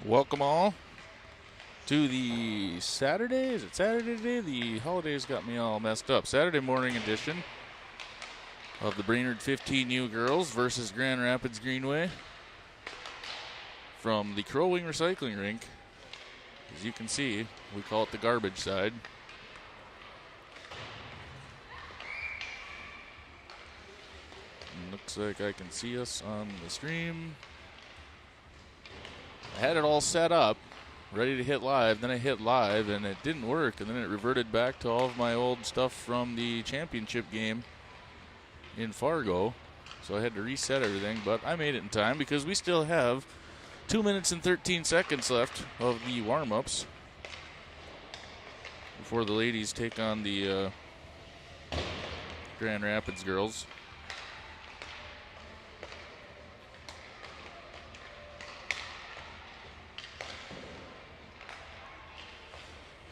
Welcome all to the Saturday. Is it Saturday today? The holidays got me all messed up. Saturday morning edition of the Brainerd 15U girls versus Grand Rapids Greenway from the Crow Wing Recycling Rink. As you can see, we call it the garbage side. Looks like I can see us on the stream. I had it all set up, ready to hit live. Then I hit live, and it didn't work. And then it reverted back to all of my old stuff from the championship game in Fargo. So I had to reset everything, but I made it in time because we still have 2 minutes and 13 seconds left of the warm-ups before the ladies take on the Grand Rapids girls.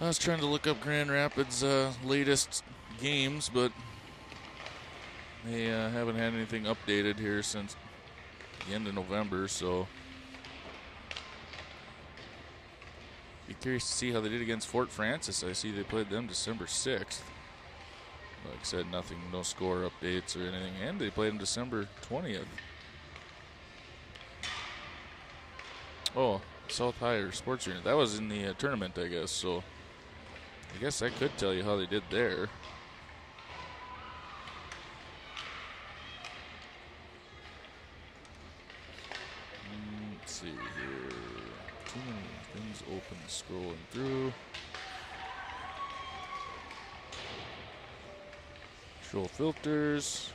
I was trying to look up Grand Rapids' latest games, but they haven't had anything updated here since the end of November, so be curious to see how they did against Fort Francis. I see they played them December 6th. Like I said, nothing, no score updates or anything, and they played them December 20th. Oh, South Higher Sports Unit. That was in the tournament, I guess, so I guess I could tell you how they did there. Let's see here. Too many things open, scrolling through. Control filters,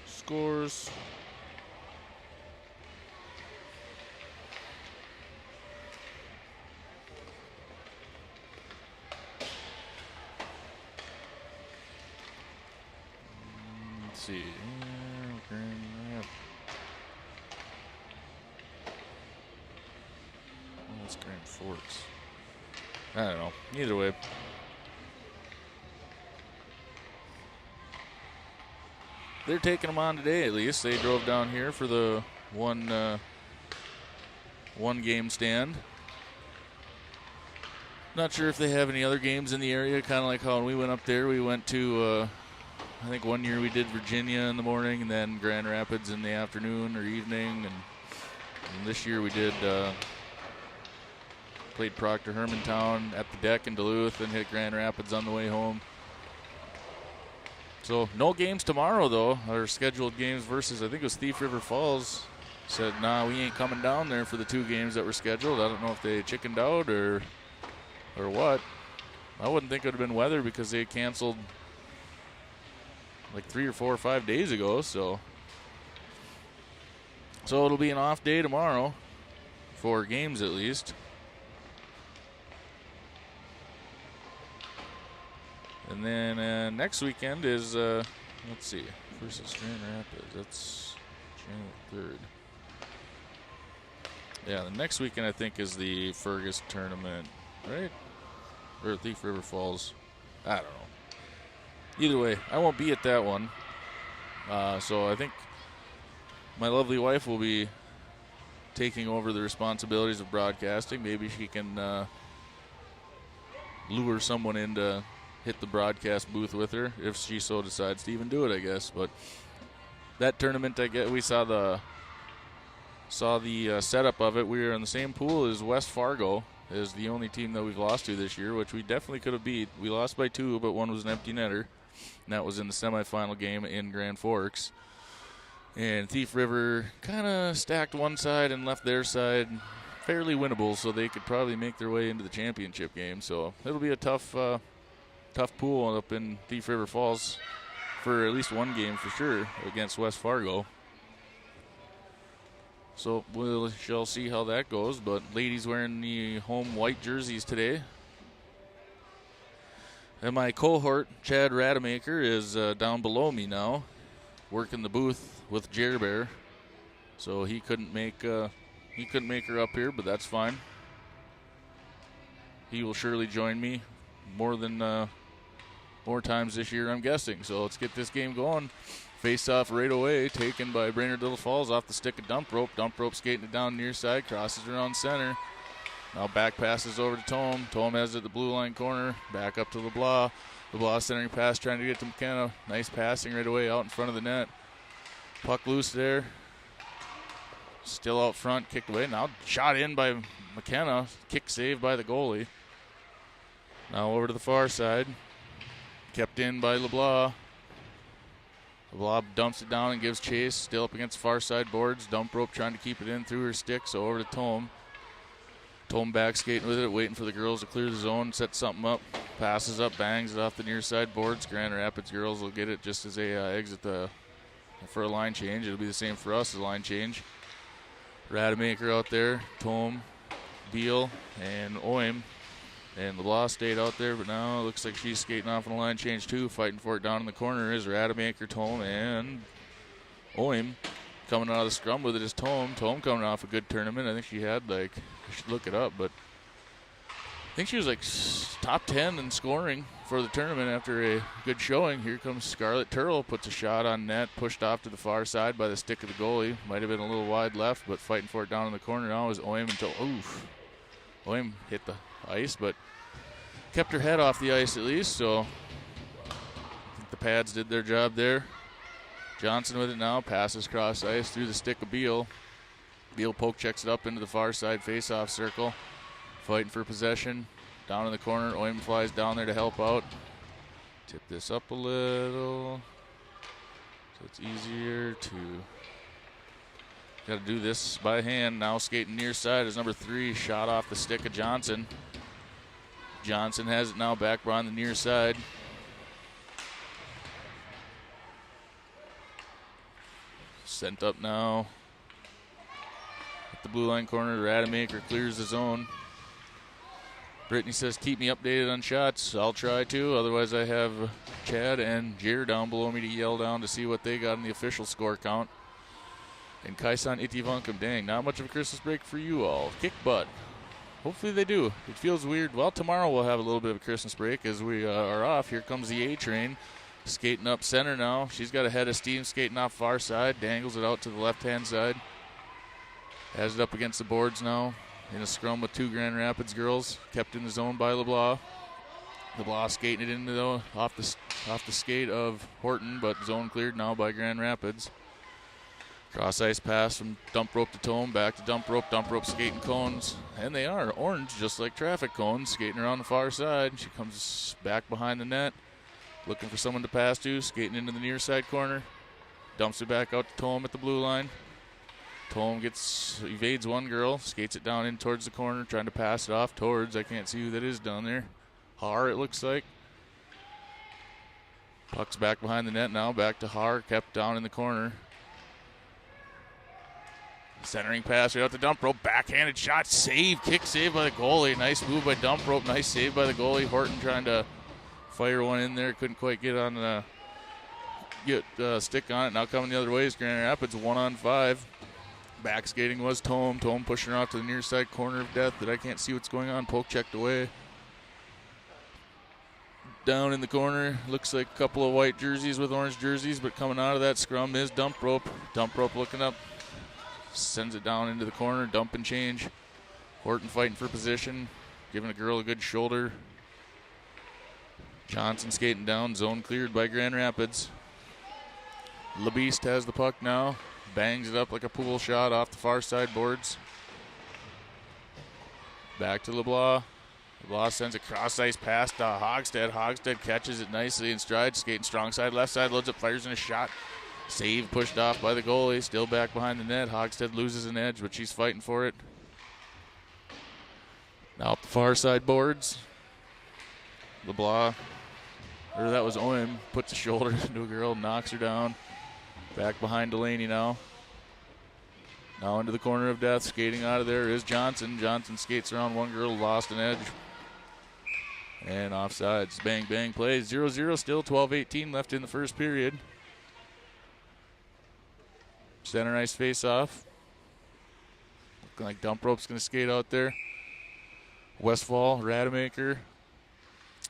scores. Let's see. That's Grand Forks. I don't know. Either way. They're taking them on today at least. They drove down here for the one game stand. Not sure if they have any other games in the area, kind of like how when we went up there. We went to, I think one year we did Virginia in the morning and then Grand Rapids in the afternoon or evening. And this year we did, played Proctor Hermantown at the deck in Duluth and hit Grand Rapids on the way home. So no games tomorrow, though. Our scheduled games versus, I think it was Thief River Falls, said, nah, we ain't coming down there for the 2 games that were scheduled. I don't know if they chickened out or what. I wouldn't think it would have been weather because they canceled like 3 or 4 or 5 days ago. So it'll be an off day tomorrow for games at least. And then next weekend is, let's see, versus Grand Rapids. That's January 3rd. Yeah, the next weekend I think is the Fergus tournament, right? Or Thief River Falls. I don't know. Either way, I won't be at that one. So I think my lovely wife will be taking over the responsibilities of broadcasting. Maybe she can lure someone in to hit the broadcast booth with her if she so decides to even do it, I guess. But that tournament, I guess we saw the setup of it. We were in the same pool as West Fargo, is the only team that we've lost to this year, which we definitely could have beat. We lost by 2, but one was an empty netter, and that was in the semifinal game in Grand Forks. And Thief River kind of stacked one side and left their side fairly winnable, so they could probably make their way into the championship game. So it'll be a tough pool up in Thief River Falls for at least one game for sure against West Fargo. So we shall see how that goes. But ladies wearing the home white jerseys today. And my cohort, Chad Rademacher, is down below me now, working the booth with Jer Bear. So he couldn't make her up here, but that's fine. He will surely join me more times this year, I'm guessing. So let's get this game going. Face off right away, taken by Brainerd Little Falls off the stick of Dump Rope. Dump Rope skating it down near side, crosses around center. Now back passes over to Tome. Tome has it at the blue line corner. Back up to LeBlanc. LeBlanc centering pass trying to get to McKenna. Nice passing right away out in front of the net. Puck loose there. Still out front, kicked away. Now shot in by McKenna. Kick saved by the goalie. Now over to the far side. Kept in by LeBlanc. LeBlanc dumps it down and gives chase. Still up against the far side boards. Dump rope trying to keep it in through her stick. So over to Tome. Tome back skating with it, waiting for the girls to clear the zone, set something up. Passes up, bangs it off the near side boards. Grand Rapids girls will get it just as they exit for a line change. It'll be the same for us as a line change. Rademacher out there. Tome, Beal, and Oim. And LeBlanc stayed out there, but now it looks like she's skating off on the line change too. Fighting for it down in the corner is Rademacher, Tome, and Oim. Coming out of the scrum with it is Tome. Tome coming off a good tournament. I think she had I should look it up, but I think she was top 10 in scoring for the tournament after a good showing. Here comes Scarlett Turle, puts a shot on net, pushed off to the far side by the stick of the goalie. Might have been a little wide left, but fighting for it down in the corner now is Oim until, Oim hit the ice, but kept her head off the ice at least, so I think the pads did their job there. Johnson with it now, passes cross ice through the stick of Beal. Beal poke checks it up into the far side face-off circle. Fighting for possession. Down in the corner, Oim flies down there to help out. Tip this up a little so it's easier to... Got to do this by hand. Now skating near side is number 3, shot off the stick of Johnson. Johnson has it now back behind the near side. Sent up now. At the blue line corner, Rademacher clears the zone. Brittany says, keep me updated on shots. I'll try to. Otherwise, I have Chad and Jer down below me to yell down to see what they got in the official score count. And Kaisan Itivankam, dang, not much of a Christmas break for you all. Kick butt. Hopefully they do. It feels weird. Well, tomorrow we'll have a little bit of a Christmas break as we are off. Here comes the A train. Skating up center now. She's got a head of steam skating off far side. Dangles it out to the left-hand side. Has it up against the boards now. In a scrum with 2 Grand Rapids girls. Kept in the zone by LeBlanc. LeBlanc skating it into off the skate of Horton, but zone cleared now by Grand Rapids. Cross ice pass from dump rope to Tome, back to dump rope skating cones. And they are orange, just like traffic cones, skating around the far side. She comes back behind the net. Looking for someone to pass to, skating into the near side corner. Dumps it back out to Tome at the blue line. Tome evades one girl, skates it down in towards the corner, trying to pass it off towards, I can't see who that is down there. Har, it looks like. Puck's back behind the net now, back to Har, kept down in the corner. Centering pass right out the dump rope, backhanded shot, kick save by the goalie. Nice move by dump rope, nice save by the goalie. Horton trying to fire one in there, couldn't quite get on stick on it. Now coming the other way is Grand Rapids, 1-on-5. Back skating was Tome. Tome pushing her out to the near side corner of death that I can't see what's going on. Poke checked away. Down in the corner, looks like a couple of white jerseys with orange jerseys, but coming out of that scrum is dump rope. Dump rope looking up, sends it down into the corner, dump and change. Horton fighting for position, giving a girl a good shoulder. Johnson skating down, zone cleared by Grand Rapids. LeBeast has the puck now, bangs it up like a pool shot off the far side boards. Back to LeBlanc. LeBlanc sends a cross ice pass to Hogstead. Hogstead catches it nicely in stride, skating strong side, left side, loads up, fires in a shot. Save pushed off by the goalie, still back behind the net. Hogstead loses an edge, but she's fighting for it. Now up the far side boards. LeBlanc, or that was Oim, puts a shoulder into a girl, knocks her down. Back behind Delaney now. Now into the corner of death, skating out of there is Johnson. Johnson skates around one girl, lost an edge. And offsides, bang, bang plays. 0-0 still, 12-18 left in the first period. Center ice face-off. Looking like dump rope's going to skate out there. Westfall, Rademacher.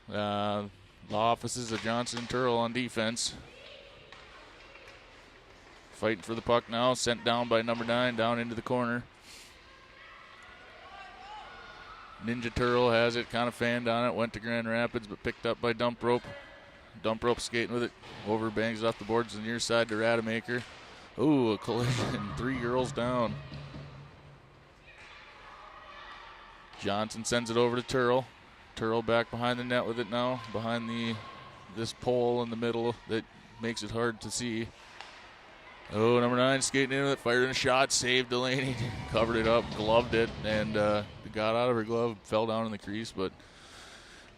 The offices of Johnson and Turle on defense. Fighting for the puck now, sent down by number 9, down into the corner. Ninja Turtle has it, kind of fanned on it, went to Grand Rapids, but picked up by Dump Rope. Dump Rope skating with it, over, bangs it off the boards to the near side to Rademacher. Ooh, a collision, 3 girls down. Johnson sends it over to Turtle. Turtle back behind the net with it now, behind this pole in the middle that makes it hard to see. Oh, number 9 skating in with it, fired in a shot, saved Delaney, covered it up, gloved it, and got out of her glove, fell down in the crease, but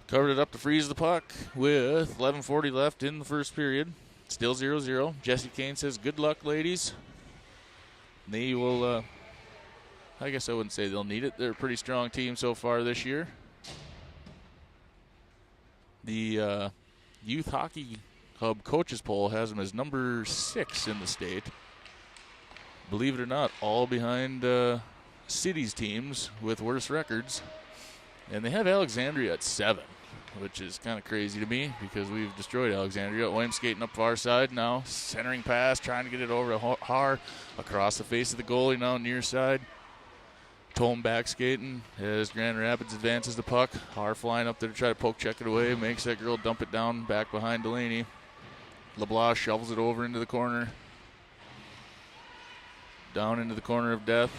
covered it up to freeze the puck with 11:40 left in the first period. Still 0-0. Jesse Kane says, good luck, ladies. They will, I guess I wouldn't say they'll need it. They're a pretty strong team so far this year. The Youth Hockey Hub coaches poll has them as number 6 in the state. Believe it or not, all behind cities teams with worse records. And they have Alexandria at 7, which is kind of crazy to me because we've destroyed Alexandria. Williams skating up far side now. Centering pass, trying to get it over to Har. Across the face of the goalie now, near side. Tome back skating as Grand Rapids advances the puck. Har flying up there to try to poke check it away. Makes that girl dump it down back behind Delaney. LeBlanc shovels it over into the corner. Down into the corner of death.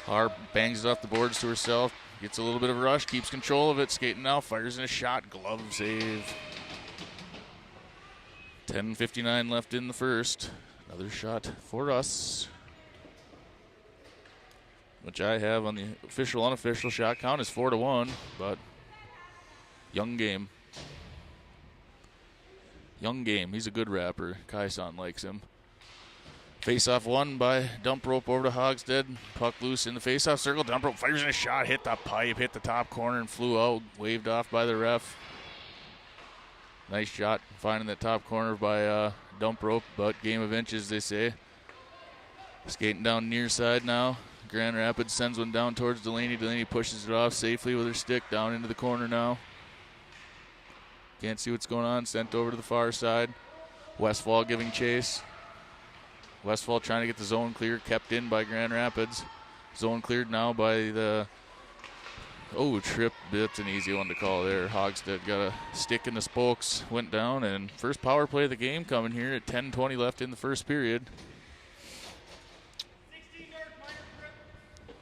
Har bangs it off the boards to herself. Gets a little bit of a rush. Keeps control of it. Skating now. Fires in a shot. Glove save. 10:59 left in the first. Another shot for us, which I have on the official, unofficial shot count is 4-1, but young game. Young game. He's a good rapper. Kai-san likes him. Face-off won by Dump Rope over to Hogstead. Puck loose in the face-off circle. Dump Rope fires in a shot. Hit the pipe. Hit the top corner and flew out. Waved off by the ref. Nice shot finding that top corner by Dump Rope, but game of inches, they say. Skating down near side now. Grand Rapids sends one down towards Delaney. Delaney pushes it off safely with her stick down into the corner now. Can't see what's going on. Sent over to the far side. Westfall giving chase. Westfall trying to get the zone clear. Kept in by Grand Rapids. Zone cleared now by the... Oh, trip. That's an easy one to call there. Hogstead got a stick in the spokes. Went down, and first power play of the game coming here at 10:20 left in the first period.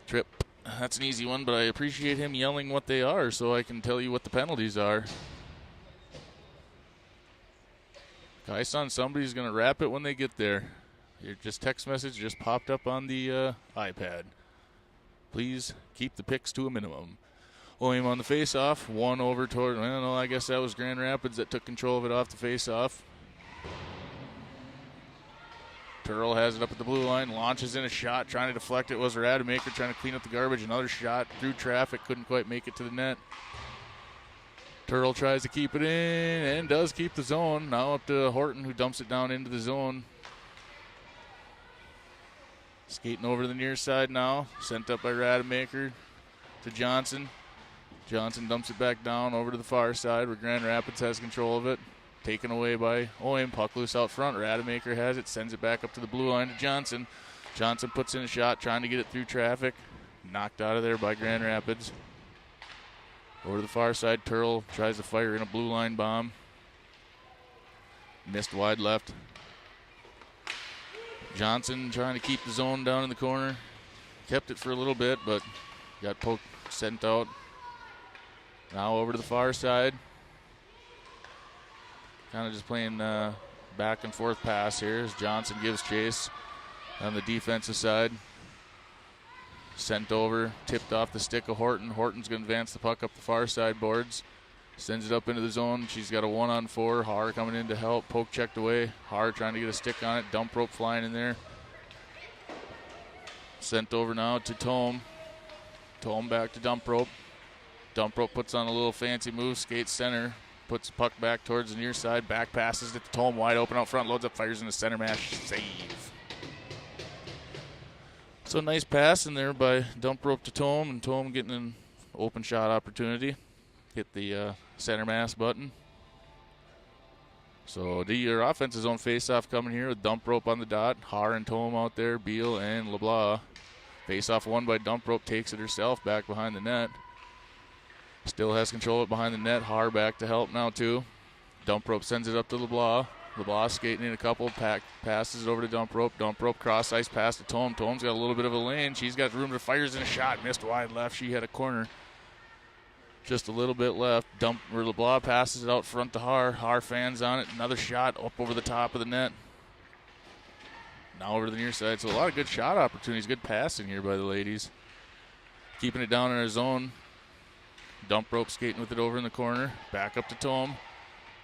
Trip. That's an easy one, but I appreciate him yelling what they are so I can tell you what the penalties are. Kai-san, somebody's going to wrap it when they get there. Your just text message just popped up on the iPad. Please keep the picks to a minimum. William on the face-off. One over toward, I don't know, I guess that was Grand Rapids that took control of it off the face-off. Turtle has it up at the blue line, launches in a shot, trying to deflect it. Was Rademacher trying to clean up the garbage. Another shot through traffic, couldn't quite make it to the net. Turtle tries to keep it in and does keep the zone. Now up to Horton, who dumps it down into the zone. Skating over to the near side now. Sent up by Rademacher to Johnson. Johnson dumps it back down over to the far side where Grand Rapids has control of it. Taken away by Owen. Puck loose out front. Rademacher has it. Sends it back up to the blue line to Johnson. Johnson puts in a shot, trying to get it through traffic. Knocked out of there by Grand Rapids. Over to the far side, Turtle tries to fire in a blue line bomb. Missed wide left. Johnson trying to keep the zone down in the corner. Kept it for a little bit, but got poked, sent out. Now over to the far side. Kind of just playing back and forth pass here as Johnson gives chase on the defensive side. Sent over, tipped off the stick of Horton. Horton's going to advance the puck up the far side boards. Sends it up into the zone. She's got a 1-on-4. Har coming in to help. Poke checked away. Har trying to get a stick on it. Dump rope flying in there. Sent over now to Tome. Tome back to dump rope. Dump rope puts on a little fancy move. Skates center. Puts the puck back towards the near side. Back passes it to Tome. Wide open out front. Loads up, fires in the center mash. Save. So nice pass in there by dump rope to Tome. And Tome getting an open shot opportunity. Hit the center mass button. So your offense is on face-off coming here with dump rope on the dot. Har and Tome out there. Beal and LeBlanc. Face-off won by Dump Rope, takes it herself back behind the net. Still has control of it behind the net. Har back to help now, too. Dump Rope sends it up to LeBlanc. LeBlanc skating in a couple, passes it over to Dump Rope. Dump Rope cross ice pass to Tome. Tome's got a little bit of a lane. She's got room to fires in a shot. Missed wide left. She had a corner. Just a little bit left. LeBlanc passes it out front to Har. Har fans on it. Another shot up over the top of the net. Now over to the near side. So a lot of good shot opportunities. Good passing here by the ladies. Keeping it down in our zone. Dump Rope skating with it over in the corner. Back up to Tome.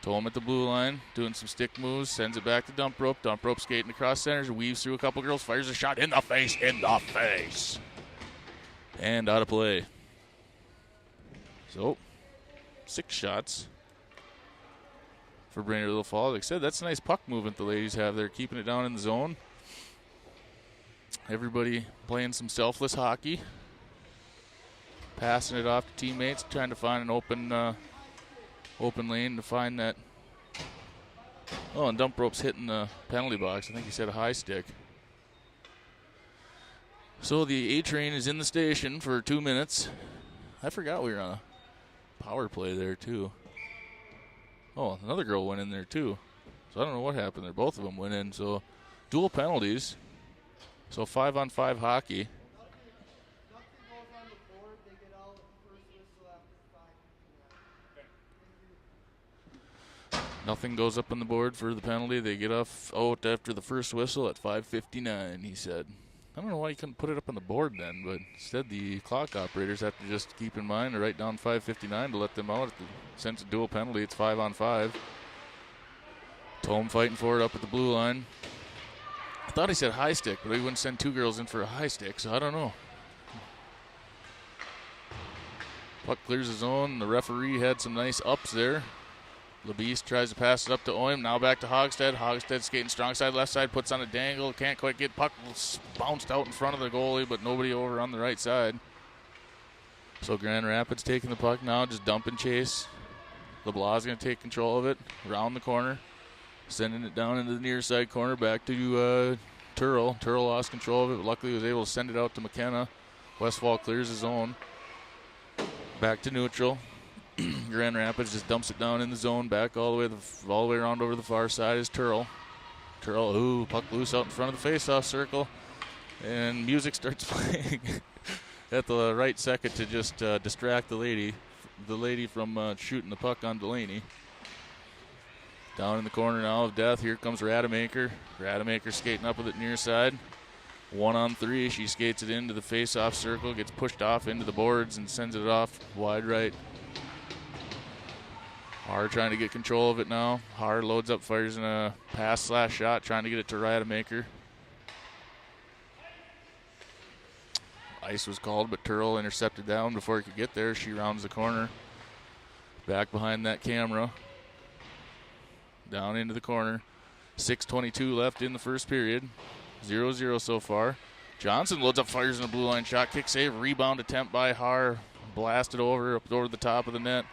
Tome at the blue line, doing some stick moves, sends it back to Dump Rope. Dump Rope skating across center, weaves through a couple girls, fires a shot in the face. And out of play. So, 6 shots for Brainerd Little Falls. Like I said, that's a nice puck movement the ladies have there, keeping it down in the zone. Everybody playing some selfless hockey. Passing it off to teammates, trying to find an open lane to find that. Oh, and Dump Rope's hitting the penalty box. I think he said a high stick. So the A train is in the station for 2 minutes. I forgot we were on a power play there, too. Oh, another girl went in there, too. So I don't know what happened there. Both of them went in. So dual penalties. So 5-on-5 hockey. Nothing goes up on the board for the penalty. They get off out after the first whistle at 5:59, he said. I don't know why you couldn't put it up on the board then, but instead the clock operators have to just keep in mind to write down 5:59 to let them out. Since a dual penalty, it's 5-on-5. Tome fighting for it up at the blue line. I thought he said high stick, but he wouldn't send 2 girls in for a high stick, so I don't know. Puck clears the zone. The referee had some nice ups there. LeBeast tries to pass it up to Oim. Now back to Hogstead. Hogstead skating strong side, left side, puts on a dangle. Can't quite get puck. Bounced out in front of the goalie, but nobody over on the right side. So Grand Rapids taking the puck now, just dump and chase. LeBlanc's going to take control of it. Around the corner. Sending it down into the near side corner. Back to Turl. Turl lost control of it, but luckily was able to send it out to McKenna. Westfall clears his own. Back to neutral. Grand Rapids just dumps it down in the zone, back all the way around over the far side is Turl. Turl, ooh, puck loose out in front of the face-off circle, and music starts playing at the right second to just distract the lady from shooting the puck on Delaney. Down in the corner now of death, here comes Rademacher. Rademacher skating up with it near side. 1-on-3, she skates it into the face-off circle, gets pushed off into the boards and sends it off wide right. Har trying to get control of it now. Har loads up, fires in a pass/shot, trying to get it to Rademacher. Ice was called, but Turl intercepted that one before he could get there. She rounds the corner. Back behind that camera. Down into the corner. 6:22 left in the first period. 0-0 so far. Johnson loads up, fires in a blue line shot. Kick save, rebound attempt by Har. Blasted up over the top of the net.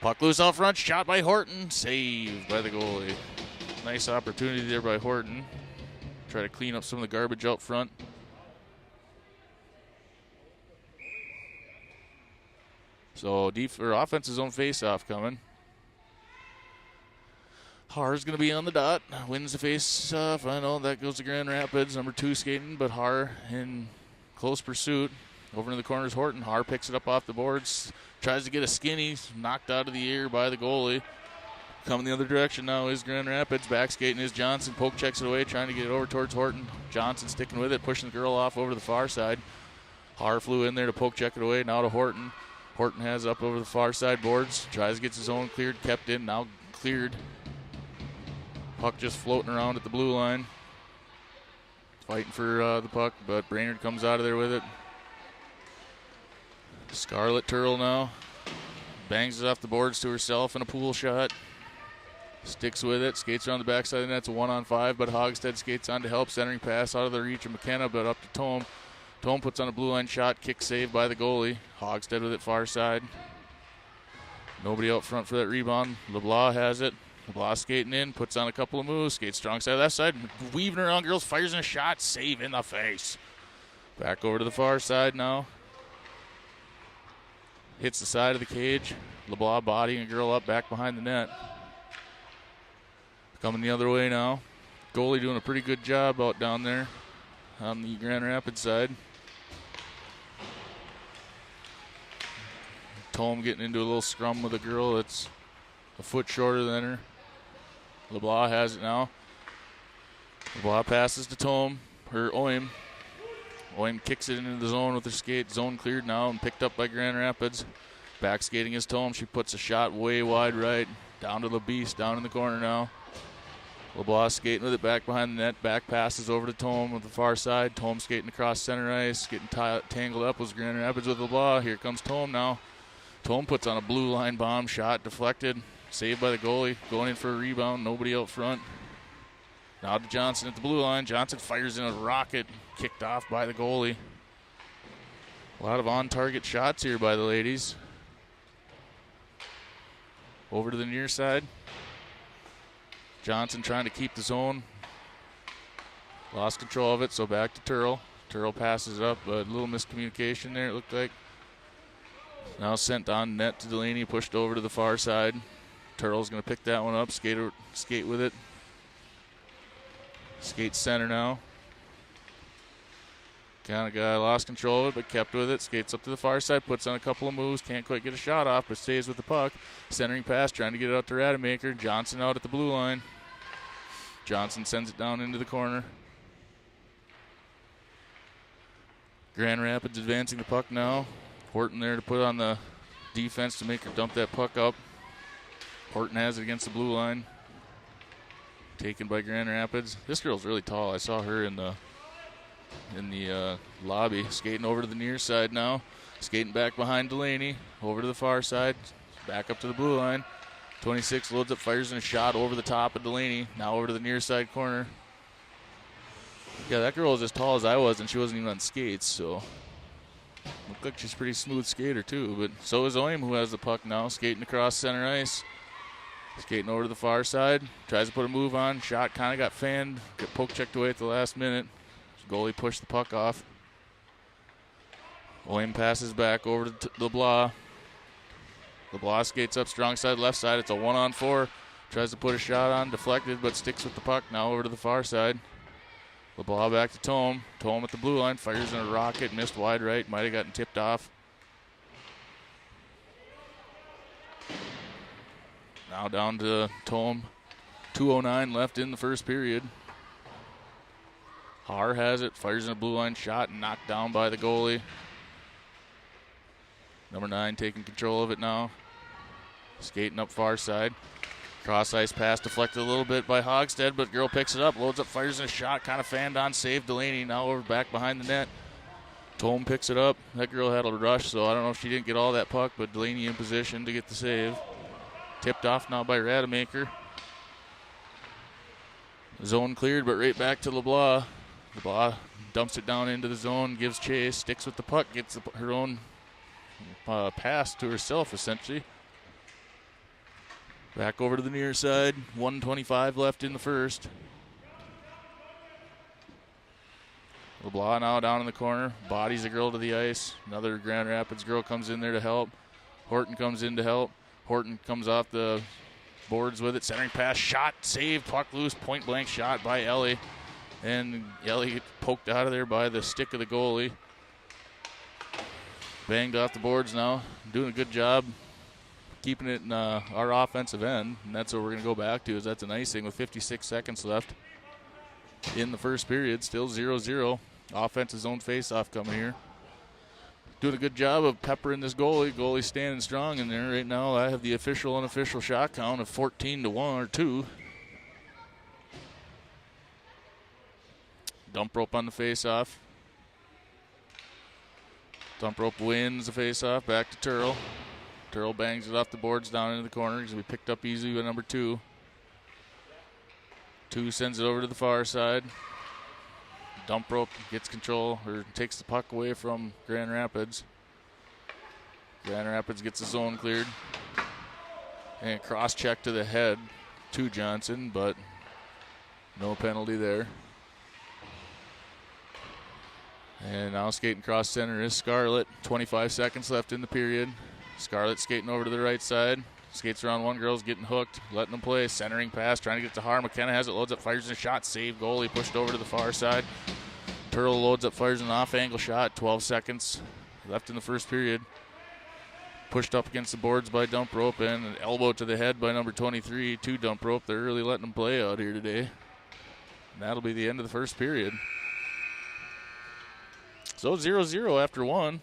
Puck loose out front, shot by Horton, saved by the goalie. Nice opportunity there by Horton. Try to clean up some of the garbage out front. So offense's own face-off coming. Har's going to be on the dot, wins the face-off. I know that goes to Grand Rapids, number 2 skating, but Har in close pursuit. Over in the corners, Horton. Har picks it up off the boards. Tries to get a skinny. Knocked out of the air by the goalie. Coming the other direction now is Grand Rapids. Back skating is Johnson. Poke checks it away, trying to get it over towards Horton. Johnson sticking with it, pushing the girl off over to the far side. Har flew in there to poke check it away. Now to Horton. Horton has it up over the far side boards. Tries to get his own cleared, kept in. Now cleared. Puck just floating around at the blue line. Fighting for the puck, but Brainerd comes out of there with it. Scarlett Turl now. Bangs it off the boards to herself in a pool shot. Sticks with it. Skates around the backside of the net. It's a 1-on-5, but Hogstead skates on to help. Centering pass out of the reach of McKenna, but up to Tome. Tome puts on a blue line shot. Kick saved by the goalie. Hogstead with it far side. Nobody out front for that rebound. LeBlanc has it. LeBlanc skating in. Puts on a couple of moves. Skates strong side left side. Weaving around girls. Fires in a shot. Save in the face Back over to the far side now. Hits the side of the cage. LeBlanc bodying a girl up back behind the net. Coming the other way now. Goalie doing a pretty good job out down there on the Grand Rapids side. Tome getting into a little scrum with a girl that's a foot shorter than her. LeBlanc has it now. LeBlanc passes to Tome, or Oim. Oim kicks it into the zone with her skate. Zone cleared now and picked up by Grand Rapids. Back skating is Tome. She puts a shot way wide right. Down to the beast, down in the corner now. LeBlanc skating with it back behind the net. Back passes over to Tome with the far side. Tome skating across center ice. Getting tangled up with Grand Rapids with LeBlanc. Here comes Tome now. Tome puts on a blue line bomb shot. Deflected. Saved by the goalie. Going in for a rebound. Nobody out front. Now to Johnson at the blue line. Johnson fires in a rocket. Kicked off by the goalie. A lot of on-target shots here by the ladies. Over to the near side. Johnson trying to keep the zone. Lost control of it, so back to Turl. Turl passes it up, but a little miscommunication there, it looked like. Now sent on net to Delaney, pushed over to the far side. Turl's going to pick that one up, skate with it. Skate center now. Kind of guy lost control of it, but kept with it. Skates up to the far side, puts on a couple of moves. Can't quite get a shot off, but stays with the puck. Centering pass, trying to get it out to Rademacher. Johnson out at the blue line. Johnson sends it down into the corner. Grand Rapids advancing the puck now. Horton there to put on the defense to make her dump that puck up. Horton has it against the blue line. Taken by Grand Rapids. This girl's really tall. I saw her in the lobby. Skating over to the near side now. Skating back behind Delaney. Over to the far side. Back up to the blue line. 26 loads up, fires in a shot over the top of Delaney. Now over to the near side corner. Yeah, that girl was as tall as I was, and she wasn't even on skates, so looked like she's a pretty smooth skater too. But so is Oim, who has the puck now, skating across center ice. Skating over to the far side. Tries to put a move on. Shot kind of got fanned. Got poke checked away at the last minute. Goalie pushed the puck off. Oim passes back over to LeBlanc. LeBlanc skates up strong side, left side. It's a 1-on-4. Tries to put a shot on, deflected, but sticks with the puck. Now over to the far side. LeBlanc back to Tome. Tome at the blue line. Fires in a rocket. Missed wide right. Might have gotten tipped off. Now down to Tome. 2:09 left in the first period. Haar has it. Fires in a blue line shot. Knocked down by the goalie. Number 9 taking control of it now. Skating up far side. Cross ice pass deflected a little bit by Hogstead, but girl picks it up, loads up, fires in a shot, kind of fanned on, saved Delaney. Now over back behind the net. Tome picks it up. That girl had a rush, so I don't know if she didn't get all that puck, but Delaney in position to get the save. Tipped off now by Rademacher. Zone cleared, but right back to LeBlanc. LeBlanc dumps it down into the zone, gives chase, sticks with the puck, gets her own pass to herself, essentially. Back over to the near side. 1:25 left in the first. LeBlanc now down in the corner. Bodies a girl to the ice. Another Grand Rapids girl comes in there to help. Horton comes in to help. Horton comes off the boards with it. Centering pass, shot, save, puck loose, point blank shot by Ellie. And Ellie gets poked out of there by the stick of the goalie. Banged off the boards now. Doing a good job keeping it in our offensive end. And that's what we're going to go back to, is that's an icing with 56 seconds left in the first period. Still 0-0. Offensive zone face-off coming here. Doing a good job of peppering this goalie. Goalie standing strong in there right now. I have the official unofficial shot count of 14-1 or 2. Dump rope on the face-off. Dump rope wins the face-off. Back to Turl. Turl bangs it off the boards down into the corner. He's going to be picked up easily by number 2. 2 sends it over to the far side. Dump rope gets control, or takes the puck away from Grand Rapids. Grand Rapids gets the zone cleared. And cross check to the head to Johnson, but no penalty there. And now skating across center is Scarlett. 25 seconds left in the period. Scarlett skating over to the right side. Skates around one girl's getting hooked, letting them play. Centering pass, trying to get to Har. McKenna has it, loads up, fires a shot. Save, goalie pushed over to the far side. Turtle loads up, fires an off-angle shot. 12 seconds left in the first period. Pushed up against the boards by Dump Rope and an elbow to the head by number 23 to Dump Rope. They're really letting them play out here today. And that'll be the end of the first period. So 0-0 after one.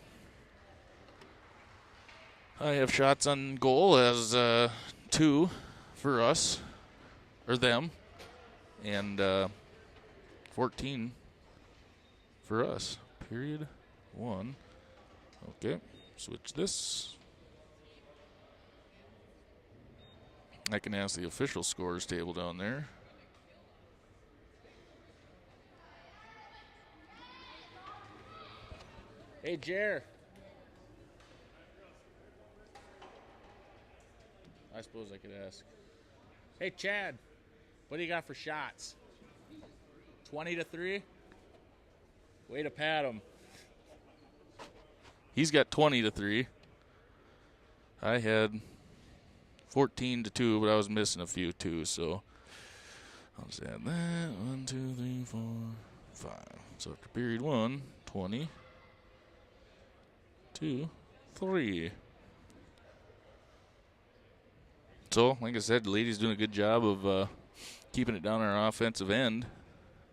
I have shots on goal as 2 for us, or them, and 14 for us. Period 1. Okay, switch this. I can ask the official scores table down there. Hey, Jer. I suppose I could ask. Hey, Chad, what do you got for shots? 20-3? Way to pat him. He's got 20-3. I had 14-2, but I was missing a few too, so I'll just add that. 1, 2, 3, 4, 5. So after period 1, 20, 2, 3. So, like I said, the ladies doing a good job of keeping it down our offensive end.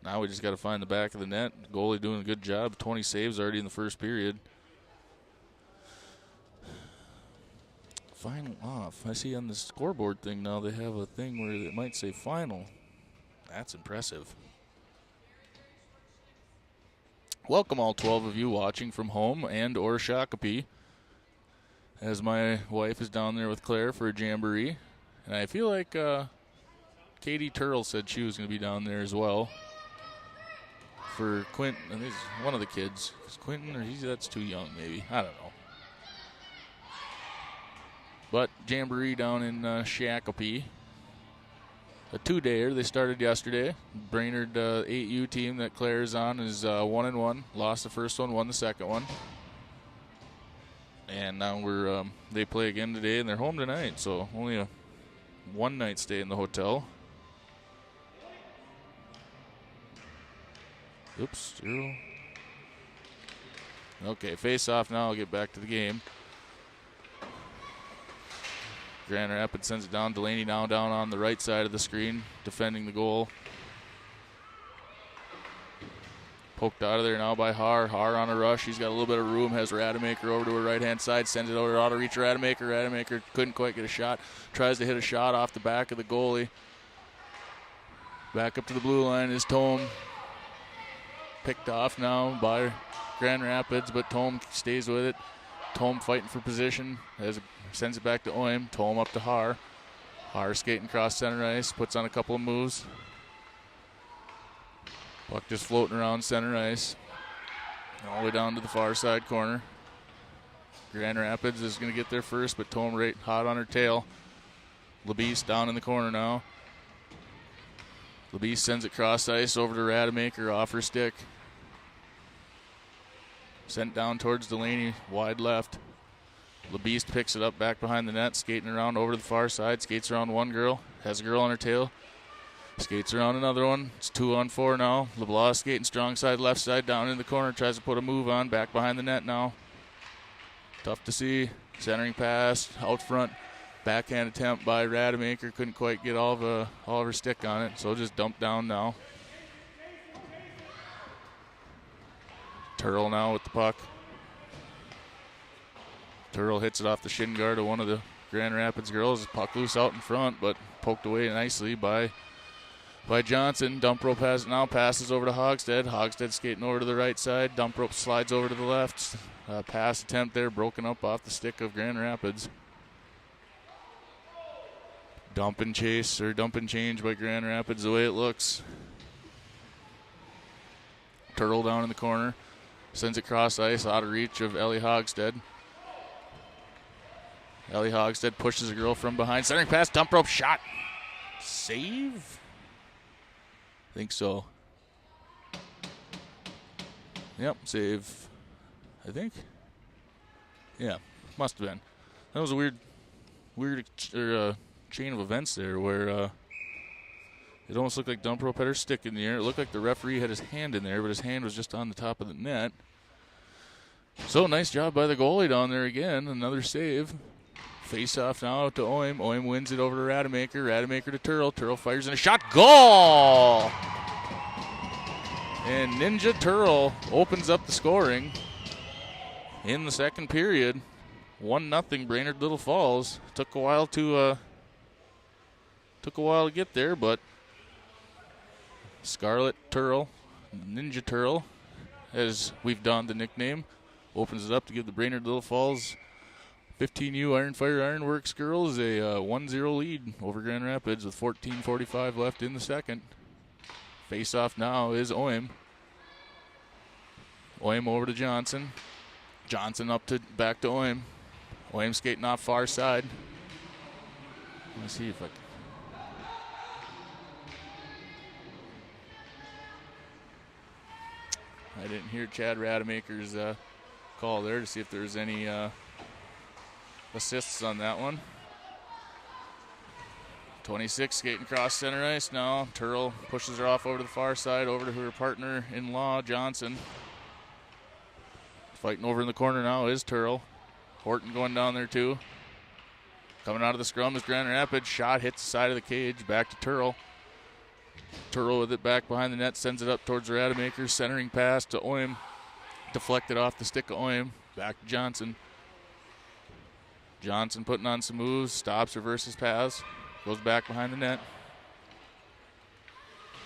Now we just got to find the back of the net. Goalie doing a good job. 20 saves already in the first period. Final off. I see on the scoreboard thing now they have a thing where it might say final. That's impressive. Welcome all 12 of you watching from home and or Shakopee, as my wife is down there with Claire for a jamboree. And I feel like Katie Turtle said she was going to be down there as well for Quentin. I think it's one of the kids. Is Quentin, or that's too young maybe. I don't know. But jamboree down in Shakopee. A 2-dayer. They started yesterday. Brainerd 8U team that Claire's on is 1-1. Lost the first one, won the second one. And now they play again today, and they're home tonight. So only a one-night stay in the hotel. Oops, 0. Okay, face off now. I'll get back to the game. Grand Rapids sends it down. Delaney now down on the right side of the screen, defending the goal. Poked out of there now by Har. Har on a rush. He's got a little bit of room. Has Rademacher over to her right-hand side. Sends it over to auto-reach Rademacher. Rademacher couldn't quite get a shot. Tries to hit a shot off the back of the goalie. Back up to the blue line is Tome. Picked off now by Grand Rapids, but Tome stays with it. Tome fighting for position. Sends it back to Oim. Tome up to Har. Har skating across center ice. Puts on a couple of moves. Puck just floating around center ice. All the way down to the far side corner. Grand Rapids is going to get there first, but Tome right hot on her tail. LeBeast down in the corner now. LeBeast sends it cross ice over to Rademacher off her stick. Sent down towards Delaney, wide left. LeBeast picks it up back behind the net, skating around over to the far side. Skates around one girl, has a girl on her tail. Skates around another one. It's 2-on-4 now. LeBlanc skating strong side, left side, down in the corner. Tries to put a move on, back behind the net now. Tough to see. Centering pass, out front. Backhand attempt by Rademacher. Couldn't quite get all of her stick on it, so just dumped down now. Turtle now with the puck. Turtle hits it off the shin guard of one of the Grand Rapids girls. Puck loose out in front, but poked away nicely by Johnson. Dump rope now passes over to Hogstead. Hogstead skating over to the right side. Dump rope slides over to the left. Pass attempt there broken up off the stick of Grand Rapids. Dump and chase or dump and change by Grand Rapids the way it looks. Turtle down in the corner. Sends it cross ice out of reach of Ellie Hogstead. Ellie Hogstead pushes a girl from behind. Centering pass, dump rope shot. Save? I think so. Yep, save, I think. Yeah, must have been. That was a weird chain of events there where it almost looked like dump rope had her stick in the air. It looked like the referee had his hand in there, but his hand was just on the top of the net. So nice job by the goalie down there again. Another save. Face off now to Oim. Oim wins it over to Rademacher. Rademacher to Turl. Turl fires in a shot. Goal! And Ninja Turl opens up the scoring in the second period. 1-0 Brainerd Little Falls. Took a while to get there, but Scarlet Turl, Ninja Turl, as we've donned the nickname, opens it up to give the Brainerd Little Falls 15U Iron Fire Ironworks girls a 1-0 lead over Grand Rapids with 14:45 left in the second. Face-off now is Oim. Oim over to Johnson. Johnson back to Oim. Oim skating off far side. Let me see if I can. I didn't hear Chad Rademacher's call there to see if there was any assists on that one. 26 skating across center ice now. Turl pushes her off over to the far side, over to her partner-in-law, Johnson. Fighting over in the corner now is Turl. Horton going down there too. Coming out of the scrum is Grand Rapids. Shot hits the side of the cage. Back to Turl. Turl with it back behind the net, sends it up towards Rademacher. Centering pass to Oim. Deflected off the stick of Oim. Back to Johnson. Johnson putting on some moves. Stops, reverses pass. Goes back behind the net.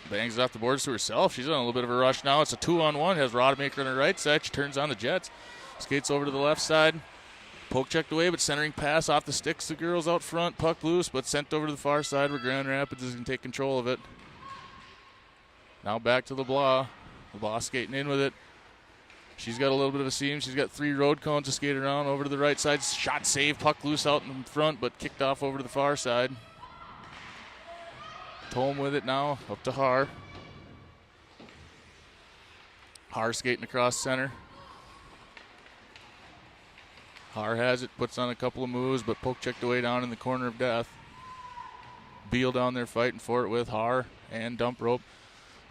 Bangs it off the boards to herself. She's on a little bit of a rush now. It's a 2-on-1. Has Rademacher on her right side. She turns on the Jets. Skates over to the left side. Poke checked away, but centering pass off the sticks. The girls out front. Puck loose, but sent over to the far side where Grand Rapids is going to take control of it. Now back to LeBlanc. LeBlanc skating in with it. She's got a little bit of a seam. She's got 3 road cones to skate around over to the right side. Shot save. Puck loose out in front, but kicked off over to the far side. Tome with it now. Up to Har. Har skating across center. Har has it. Puts on a couple of moves, but poke checked away down in the corner of death. Beal down there fighting for it with Har and dump rope.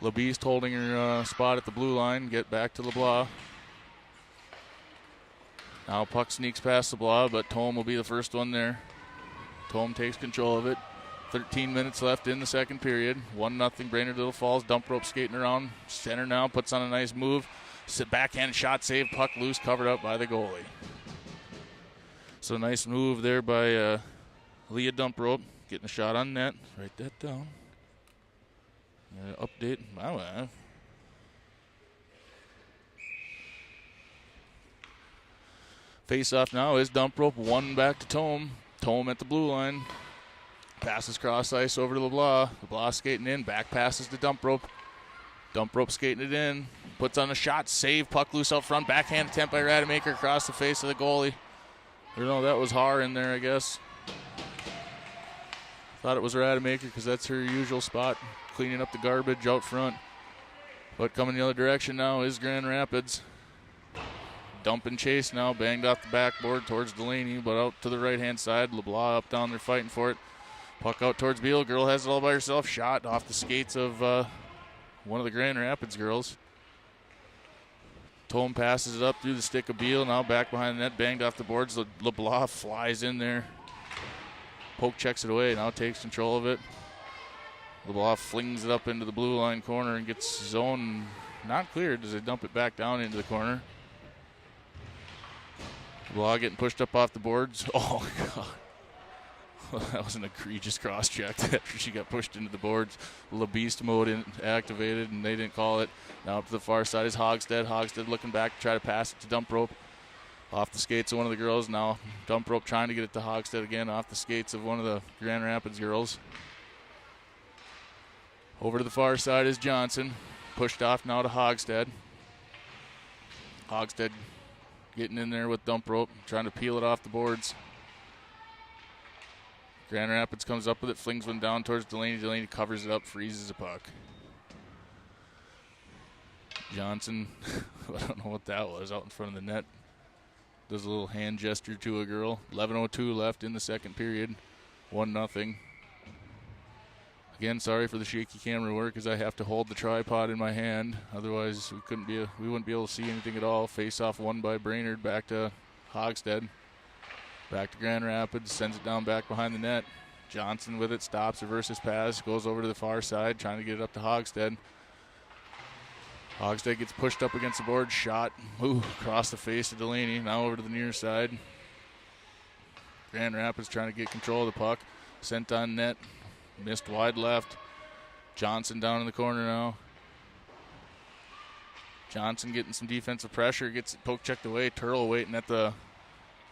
LeBeast holding her spot at the blue line. Get back to LeBlanc. Now puck sneaks past LeBlanc, but Tome will be the first one there. Tome takes control of it. 13 minutes left in the second period. 1-0 Brainerd Little Falls. Dump rope skating around. Center now puts on a nice move. Backhand shot save. Puck loose, covered up by the goalie. So nice move there by Leah Dump Rope. Getting a shot on net. Write that down. Update. Wow. Face off now is Dump Rope. 1 back to Tome. Tome at the blue line. Passes cross ice over to LeBlanc. LeBlanc skating in. Back passes to Dump Rope. Dump Rope skating it in. Puts on a shot. Save. Puck loose out front. Backhand attempt by Rademacher across the face of the goalie. I don't know. That was Har in there, I guess. Thought it was Rademacher because that's her usual spot. Cleaning up the garbage out front. But coming the other direction now is Grand Rapids. Dump and chase now. Banged off the backboard towards Delaney, but out to the right-hand side. LeBlanc up down there fighting for it. Puck out towards Beal. Girl has it all by herself. Shot off the skates of one of the Grand Rapids girls. Tome passes it up through the stick of Beal. Now back behind the net. Banged off the boards. LeBlanc flies in there. Poke checks it away. Now takes control of it. LeBlanc flings it up into the blue line corner and gets zone not cleared as they dump it back down into the corner. LeBlanc getting pushed up off the boards. Oh, God. That was an egregious cross-check after she got pushed into the boards. LeBeast mode activated, and they didn't call it. Now up to the far side is Hogstead. Hogstead looking back to try to pass it to Dump Rope. Off the skates of one of the girls. Now Dump Rope trying to get it to Hogstead again. Off the skates of one of the Grand Rapids girls. Over to the far side is Johnson. Pushed off now to Hogstead. Hogstead getting in there with Dump Rope, trying to peel it off the boards. Grand Rapids comes up with it, flings one down towards Delaney. Delaney covers it up, freezes the puck. Johnson, I don't know what that was, out in front of the net. Does a little hand gesture to a girl. 11:02 left in the second period. 1-0. Again, sorry for the shaky camera work as I have to hold the tripod in my hand. Otherwise, we wouldn't be able to see anything at all. Face-off won by Brainerd, back to Hogstead. Back to Grand Rapids, sends it down back behind the net. Johnson with it, stops, reverses pass, goes over to the far side, trying to get it up to Hogstead. Hogstead gets pushed up against the board, shot, across the face of Delaney, now over to the near side. Grand Rapids trying to get control of the puck, sent on net, missed wide left. Johnson down in the corner now. Johnson getting some defensive pressure, gets it poke checked away. Turl waiting at the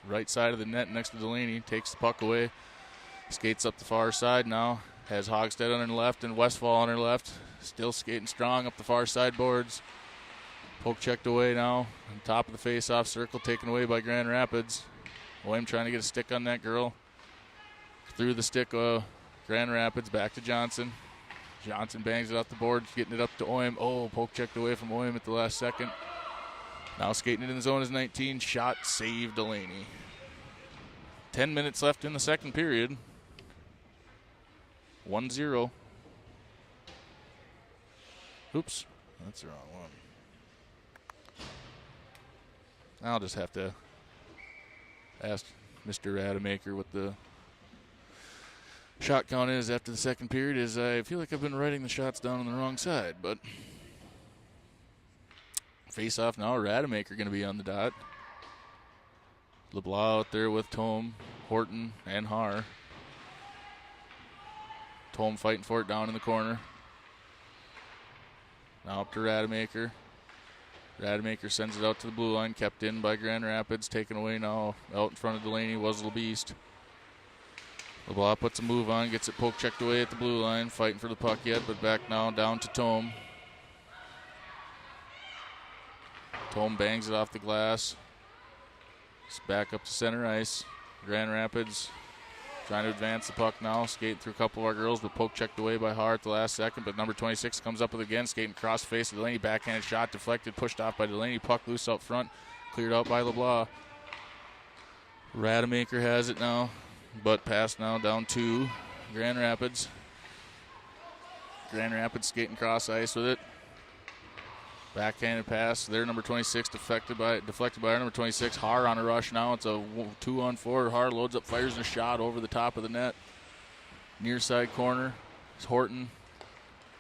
right side of the net next to Delaney, takes the puck away, skates up the far side now, has Hogstead on her left and Westfall on her left, still skating strong up the far side boards. Poke checked away now, on top of the face-off circle, taken away by Grand Rapids. William trying to get a stick on that girl. Through the stick, Grand Rapids, back to Johnson. Johnson bangs it off the board, getting it up to Oim. Poke checked away from Oim at the last second. Now skating it in the zone is 19. Shot, save Delaney. 10 minutes left in the second period. 1-0. Oops, that's the wrong one. I'll just have to ask Mr. Rademacher what the shot count is after the second period, as I feel like I've been writing the shots down on the wrong side, but face off now, Rademacher going to be on the dot. LeBlanc out there with Tome, Horton, and Haar. Tome fighting for it down in the corner. Now up to Rademacher. Rademacher sends it out to the blue line, kept in by Grand Rapids, taken away now out in front of Delaney, Wuzzle Beast. LeBlanc puts a move on, gets it poke checked away at the blue line, fighting for the puck yet, but back now down to Tome. Tome bangs it off the glass. It's back up to center ice. Grand Rapids trying to advance the puck now, skating through a couple of our girls, but poke checked away by Haar at the last second, but number 26 comes up with it again, skating across the face of Delaney, backhanded shot, deflected, pushed off by Delaney, puck loose out front, cleared out by LeBlanc. Rademacher has it now, but pass now down to Grand Rapids. Grand Rapids skating cross ice with it. Backhanded pass there, number 26 deflected by our number 26. Haar on a rush now. It's a 2-on-4. Haar loads up, fires a shot over the top of the net. Near side corner. It's Horton.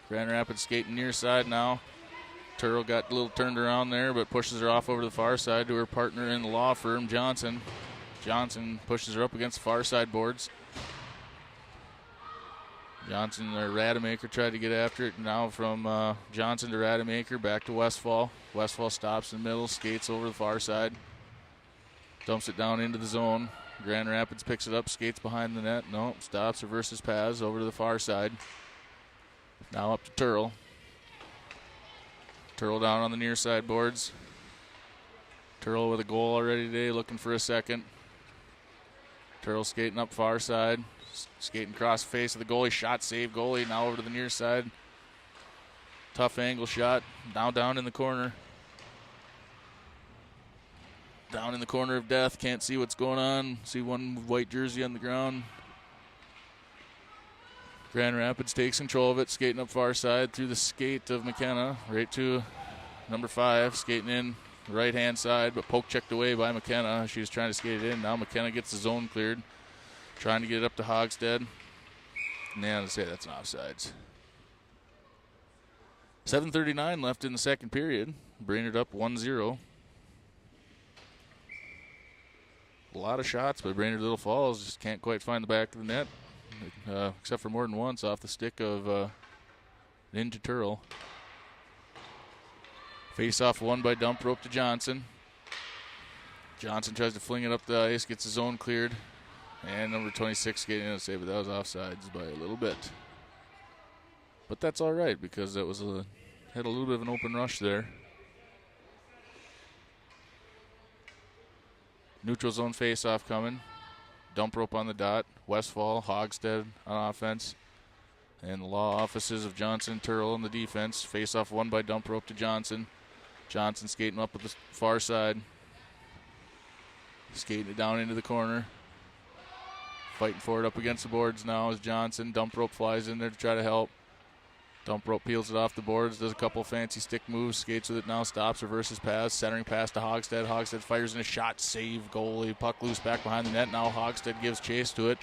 Grand Rapids skating near side now. Turl got a little turned around there, but pushes her off over the far side to her partner in the law firm, Johnson. Johnson pushes her up against the far side boards. Johnson or Rademacher tried to get after it. Now from Johnson to Rademacher, back to Westfall. Westfall stops in the middle, skates over the far side. Dumps it down into the zone. Grand Rapids picks it up, skates behind the net. No, stops, reverses paths over to the far side. Now up to Turl. Turl down on the near side boards. Turl with a goal already today, looking for a second. Turl skating up far side. Skating across the face of the goalie, shot, save goalie, now over to the near side. Tough angle shot, now down in the corner. Down in the corner of death, can't see what's going on. See one white jersey on the ground. Grand Rapids takes control of it, skating up far side through the skate of McKenna, right to number 5, skating in right-hand side, but poke checked away by McKenna. She was trying to skate it in. Now McKenna gets the zone cleared. Trying to get it up to Hogstead. Now to say that's an offsides. 7:39 left in the second period. Brainerd up 1-0. A lot of shots by Brainerd Little Falls. Just can't quite find the back of the net. Except for more than once off the stick of Ninja Turl. Face-off won by dump rope to Johnson. Johnson tries to fling it up the ice, gets his zone cleared. And number 26 getting in to save, but that was offsides by a little bit. But that's all right because that was had a little bit of an open rush there. Neutral zone face-off coming. Dump rope on the dot. Westfall, Hogstead on offense. And the law offices of Johnson, Turl on the defense. Face-off won by dump rope to Johnson. Johnson skating up at the far side. Skating it down into the corner. Fighting for it up against the boards now is Johnson. Dump rope flies in there to try to help. Dump rope peels it off the boards, does a couple fancy stick moves, skates with it now, stops, reverses pass, centering pass to Hogstead. Hogstead fires in a shot, save, goalie, puck loose back behind the net. Now Hogstead gives chase to it,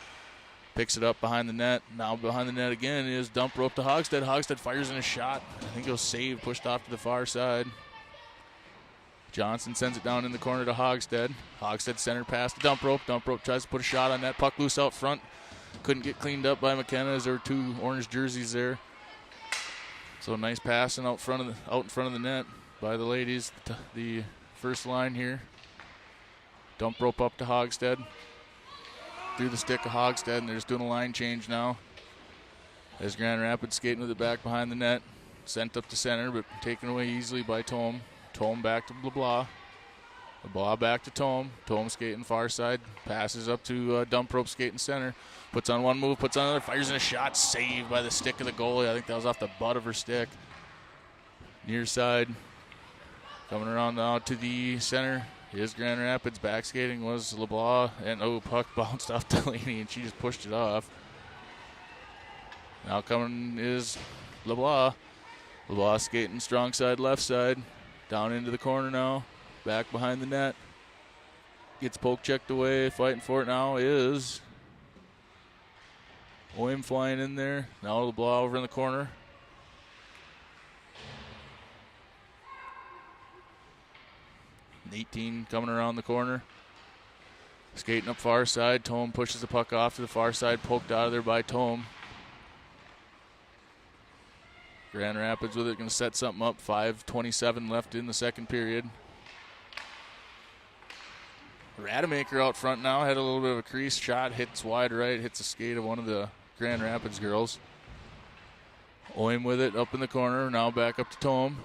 picks it up behind the net. Now behind the net again is dump rope to Hogstead. Hogstead fires in a shot. I think it was saved, pushed off to the far side. Johnson sends it down in the corner to Hogstead. Hogstead center pass to dump rope. Dump rope tries to put a shot on net. Puck loose out front. Couldn't get cleaned up by McKenna as there were two orange jerseys there. So nice passing out in front of the net by the ladies. The first line here. Dump rope up to Hogstead. Through the stick of Hogstead, and they're just doing a line change now. As Grand Rapids skating with it back behind the net. Sent up to center, but taken away easily by Tome. Tome back to LeBlanc. LeBlanc back to Tome. Tome skating far side. Passes up to dump rope skating center. Puts on one move, puts on another, fires in a shot, saved by the stick of the goalie. I think that was off the butt of her stick. Near side. Coming around now to the center is Grand Rapids. Back skating was LeBlanc, and puck bounced off Delaney, and she just pushed it off. Now coming is LeBlanc. LeBlanc skating strong side, left side. Down into the corner now. Back behind the net. Gets poke checked away. Fighting for it now is Oim flying in there. Now LeBlanc over in the corner. And 18 coming around the corner. Skating up far side. Tome pushes the puck off to the far side. Poked out of there by Tome. Grand Rapids with it, going to set something up. 5:27 left in the second period. Rademacher out front now, had a little bit of a crease shot, hits wide right, hits the skate of one of the Grand Rapids girls. Oim with it up in the corner, now back up to Tome.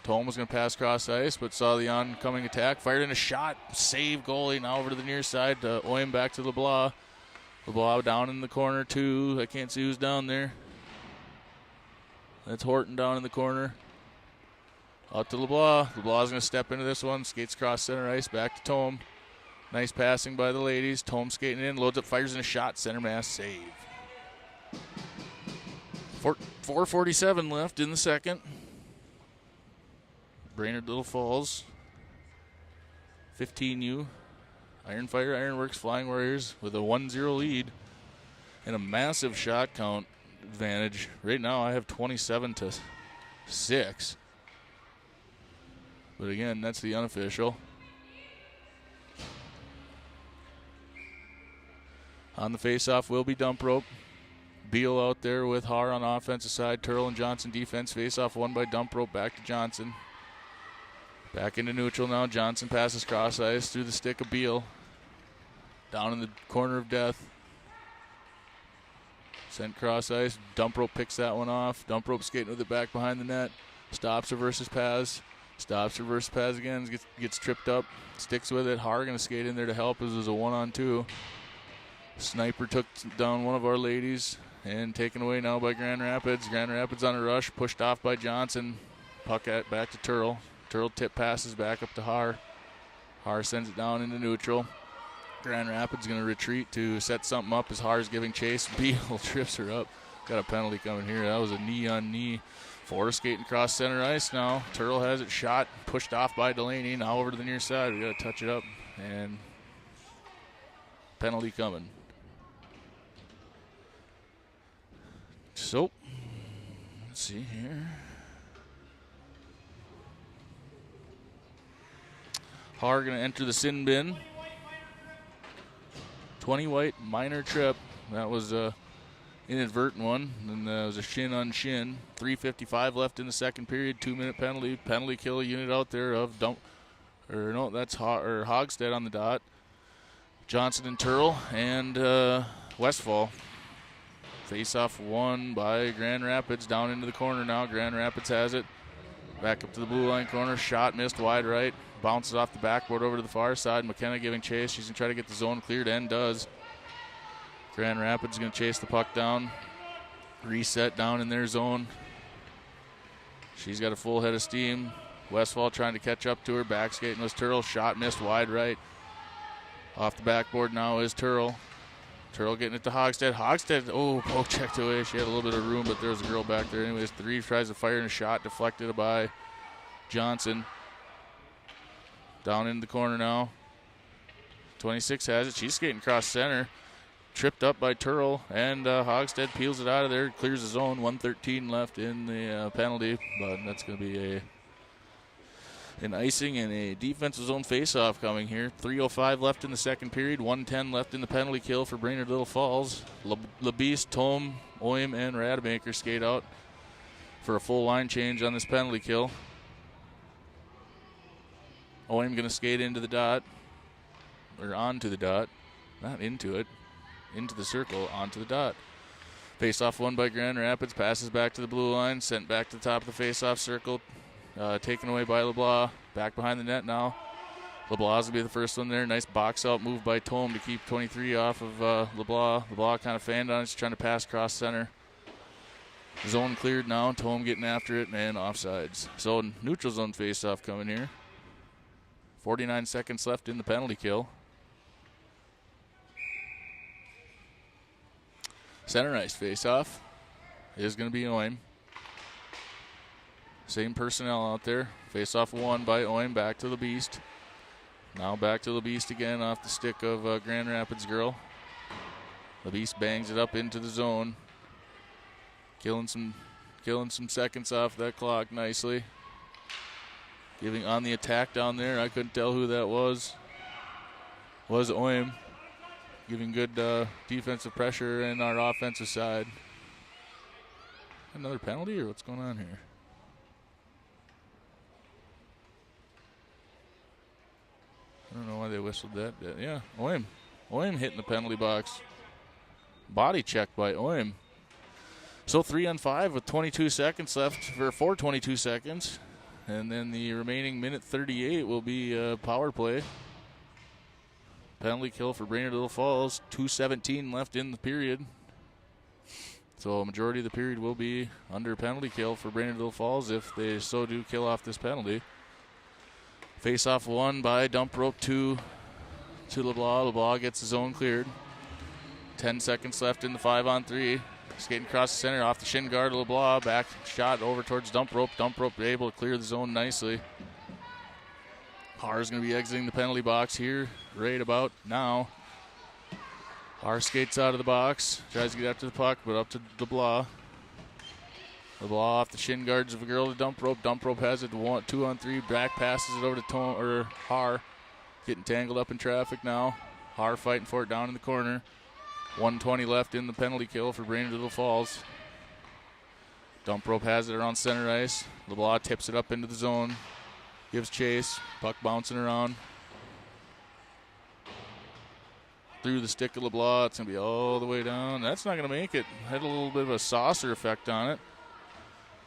Tome was going to pass cross ice, but saw the oncoming attack, fired in a shot, save goalie, now over to the near side. Oim back to LeBlanc. LeBlanc down in the corner too. I can't see who's down there. That's Horton down in the corner. Out to LeBlanc. LeBlanc's going to step into this one. Skates across center ice. Back to Tome. Nice passing by the ladies. Tome skating in. Loads up. Fires in a shot. Center mass save. 4:47 left in the second. Brainerd Little Falls. 15U. Iron Fire Ironworks Flying Warriors with a 1-0 lead. And a massive shot count advantage. Right now I have 27-6. But again, that's the unofficial. On the faceoff will be dump rope. Beal out there with Haar on the offensive side. Turl and Johnson defense. Faceoff won by dump rope. Back to Johnson. Back into neutral now. Johnson passes cross ice through the stick of Beal. Down in the corner of death. Sent cross ice. Dump rope picks that one off. Dump rope skating with it back behind the net. Stops, reverses pass. Stops, reverse pass again. Gets tripped up. Sticks with it. Haar going to skate in there to help as it was a 1-on-2. Sniper took down one of our ladies and taken away now by Grand Rapids. Grand Rapids on a rush. Pushed off by Johnson. Puck back to Turl. Turl tip passes back up to Haar. Haar sends it down into neutral. Grand Rapids going to retreat to set something up as Haar's giving chase. Beal trips her up. Got a penalty coming here. That was a knee-on-knee. Forrest skating across center ice now. Turl has it shot. Pushed off by Delaney. Now over to the near side. We got to touch it up. And penalty coming. So, let's see here. Haar going to enter the sin bin. 20 white, minor trip. That was a inadvertent one. And it was a shin on shin. 3:55 left in the second period. 2-minute penalty. Penalty kill unit out there of that's Hogstead on the dot. Johnson and Turl and Westfall. Face-off won by Grand Rapids. Down into the corner now. Grand Rapids has it. Back up to the blue line corner. Shot missed wide right. Bounces off the backboard over to the far side. McKenna giving chase. She's going to try to get the zone cleared and does. Grand Rapids going to chase the puck down. Reset down in their zone. She's got a full head of steam. Westfall trying to catch up to her. Back skating was Turl. Shot missed wide right. Off the backboard now is Turl. Turl getting it to Hogstead. Hogstead, poke checked away. She had a little bit of room, but there was a girl back there. Anyways, three tries to fire and a shot deflected by Johnson. Down in the corner now. 26 has it. She's skating across center. Tripped up by Turl, and Hogstead peels it out of there. Clears the zone. 1:13 left in the penalty, but that's going to be an icing and a defensive zone faceoff coming here. 3:05 left in the second period. 1:10 left in the penalty kill for Brainerd Little Falls. LeBeast, Tome, Oim, and Rademacher skate out for a full line change on this penalty kill. Oim going to skate into the dot, or onto the dot, not into it, into the circle, onto the dot. Face-off won by Grand Rapids, passes back to the blue line, sent back to the top of the face-off circle, taken away by LeBlanc. Back behind the net now. LeBlanc's going to be the first one there. Nice box-out move by Tome to keep 23 off of LeBlanc. LeBlanc kind of fanned on it, just trying to pass across center. Zone cleared now. Tome getting after it, and offsides. So neutral zone face-off coming here. 49 seconds left in the penalty kill. Center ice face-off is going to be Oim. Same personnel out there. Face-off won by Oim. Back to the Beast. Now back to the Beast again off the stick of Grand Rapids girl. The Beast bangs it up into the zone. Killing some seconds off that clock nicely. Giving on the attack down there. I couldn't tell who that was. Was Oim. Giving good defensive pressure in our offensive side. Another penalty, or what's going on here? I don't know why they whistled that. Yeah, Oim. Oim hitting the penalty box. Body check by Oim. So 3-on-5 with 22 seconds left, for 4:22 seconds. And then the remaining minute 38 will be power play. Penalty kill for Brainerd Little Falls. 2:17 left in the period. So a majority of the period will be under penalty kill for Brainerd Little Falls if they so do kill off this penalty. Face-off won by dump rope to LeBlanc. LeBlanc gets the zone cleared. 10 seconds left in the 5-on-3. Skating across the center off the shin guard of LeBlanc. Back shot over towards dump rope. Dump rope able to clear the zone nicely. Har is going to be exiting the penalty box here right about now. Har skates out of the box. Tries to get after the puck, but up to LeBlanc. LeBlanc off the shin guards of a girl to dump rope. Dump rope has it 2-on-3. Back passes it over to Har. Getting tangled up in traffic now. Har fighting for it down in the corner. 1:20 left in the penalty kill for Brainerd Little Falls. Dump rope has it around center ice. LeBlanc tips it up into the zone. Gives chase. Puck bouncing around. Through the stick of LeBlanc. It's going to be all the way down. That's not going to make it. Had a little bit of a saucer effect on it.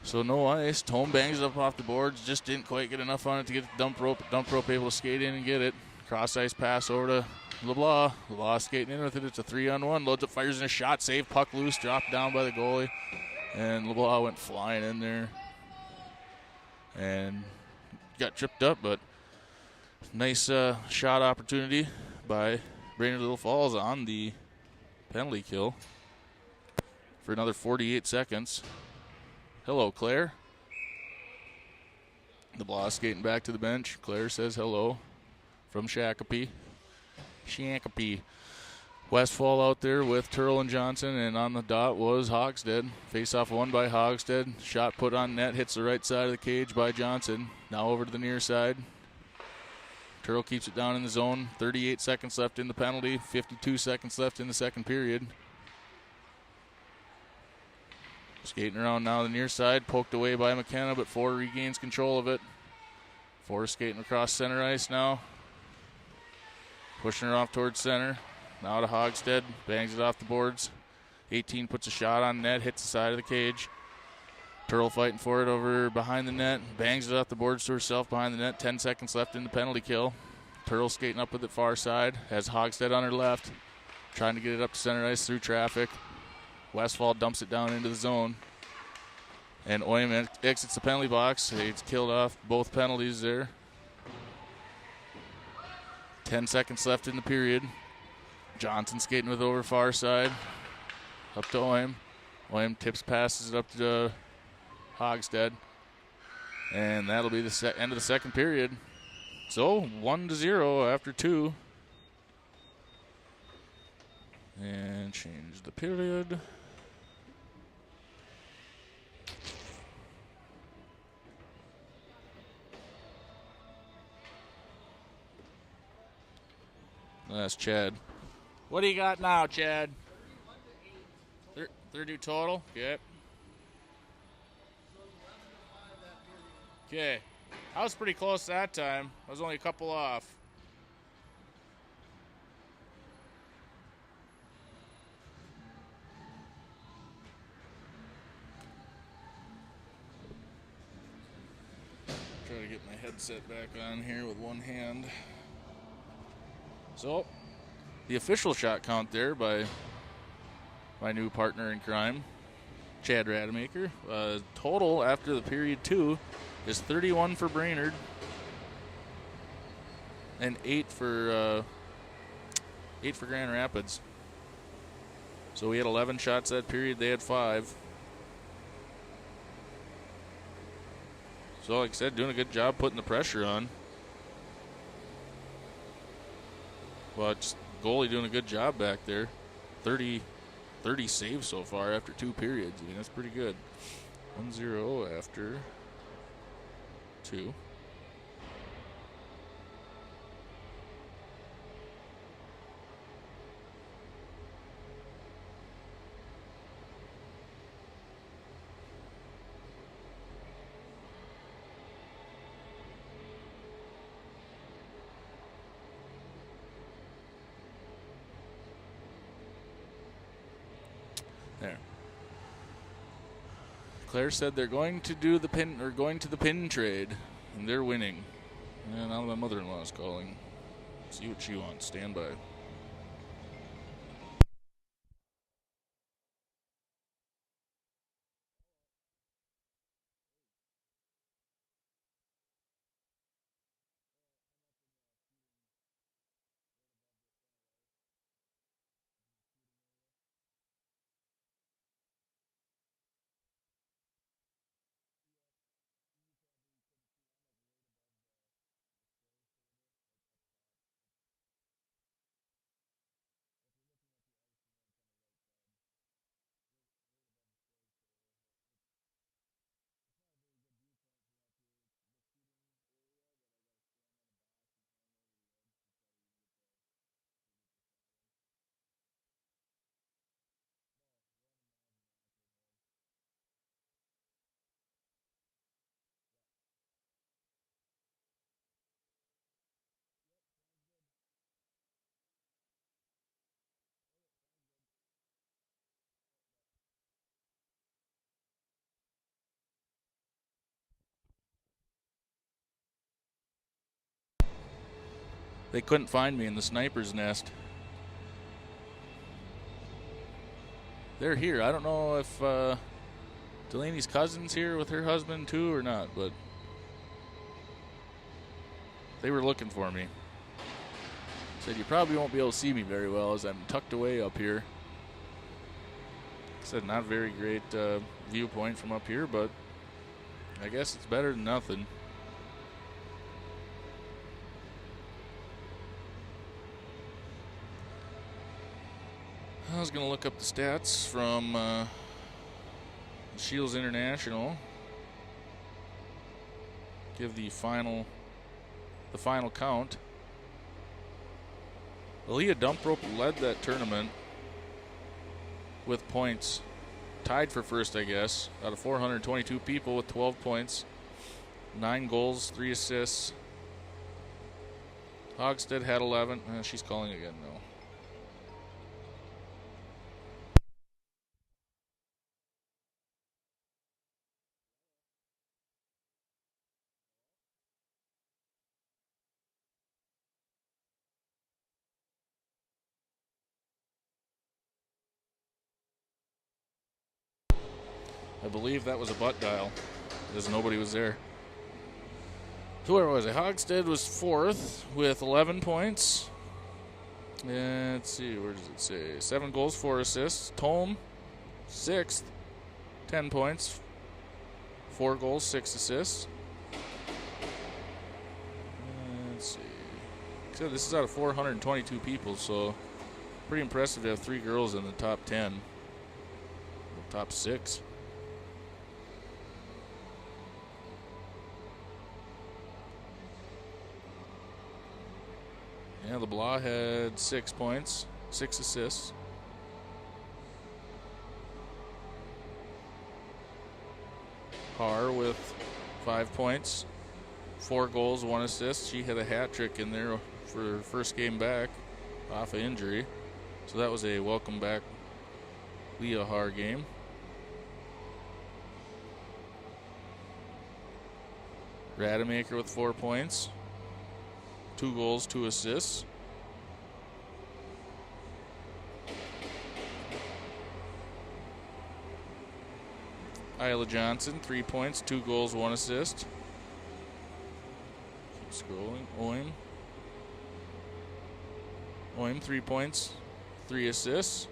So no ice. Tome bangs it up off the boards. Just didn't quite get enough on it to get the dump rope. Dump rope able to skate in and get it. Cross ice pass over to LeBlanc. LeBlanc skating in with it. It's a 3-on-1. Loads up, fires in a shot. Save. Puck loose. Dropped down by the goalie. And LeBlanc went flying in there. And got tripped up, but nice shot opportunity by Brainerd Little Falls on the penalty kill for another 48 seconds. Hello, Claire. LeBlanc skating back to the bench. Claire says hello from Shakopee. Westfall out there with Turl and Johnson, and on the dot was Hogstead. Face-off won by Hogstead. Shot put on net, hits the right side of the cage by Johnson. Now over to the near side. Turl keeps it down in the zone. 38 seconds left in the penalty. 52 seconds left in the second period. Skating around now the near side. Poked away by McKenna, but Four regains control of it. Four skating across center ice now. Pushing her off towards center. Now to Hogstead. Bangs it off the boards. 18 puts a shot on net. Hits the side of the cage. Turl fighting for it over behind the net. Bangs it off the boards to herself behind the net. 10 seconds left in the penalty kill. Turl skating up with it far side. Has Hogstead on her left. Trying to get it up to center ice through traffic. Westfall dumps it down into the zone. And Oym exits the penalty box. He's killed off both penalties there. 10 seconds left in the period. Johnson skating with over far side. Up to Oym. Oym tips, passes it up to Hogstead. And that'll be the end of the second period. So 1-0 after 2. And change the period. That's Chad. What do you got now, Chad? 32 total? Okay. Okay. I was pretty close that time. I was only a couple off. Try to get my headset back on here with one hand. So, the official shot count there by my new partner in crime, Chad Rademacher. Total after the period 2 is 31 for Brainerd and 8 for Grand Rapids. So we had 11 shots that period. They had 5. So like I said, doing a good job putting the pressure on. But goalie doing a good job back there. 30 saves so far after 2 periods. I mean, that's pretty good. 1-0 after 2. There. Claire said they're going to do the pin, or going to the pin trade, and they're winning. And now my mother-in-law is calling. See what she wants. Stand by. They couldn't find me in the sniper's nest. They're here. I don't know if Delaney's cousin's here with her husband too or not, but they were looking for me. Said you probably won't be able to see me very well as I'm tucked away up here. Said not a very great viewpoint from up here, but I guess it's better than nothing. I was going to look up the stats from Shields International. Give the final count. Aaliyah Dumprope led that tournament with points. Tied for first, I guess, out of 422 people with 12 points. 9 goals, 3 assists. Hogstead had 11. She's calling again, though. I believe that was a butt dial, because nobody was there. So where was it? Hogstead was 4th with 11 points. And let's see, where does it say? 7 goals, 4 assists. Tome, 6th, 10 points, 4 goals, 6 assists. Let's see. So this is out of 422 people, so pretty impressive to have 3 girls in the top 10. Or top 6. Yeah, LeBlanc had 6 points, 6 assists. Har with 5 points, 4 goals, 1 assist. She had a hat trick in there for her first game back off of injury. So that was a welcome back Leah Har game. Rademacher with 4 points, 2 goals, 2 assists. Isla Johnson, 3 points, 2 goals, 1 assist. Keep scrolling. Oim, 3 points, 3 assists.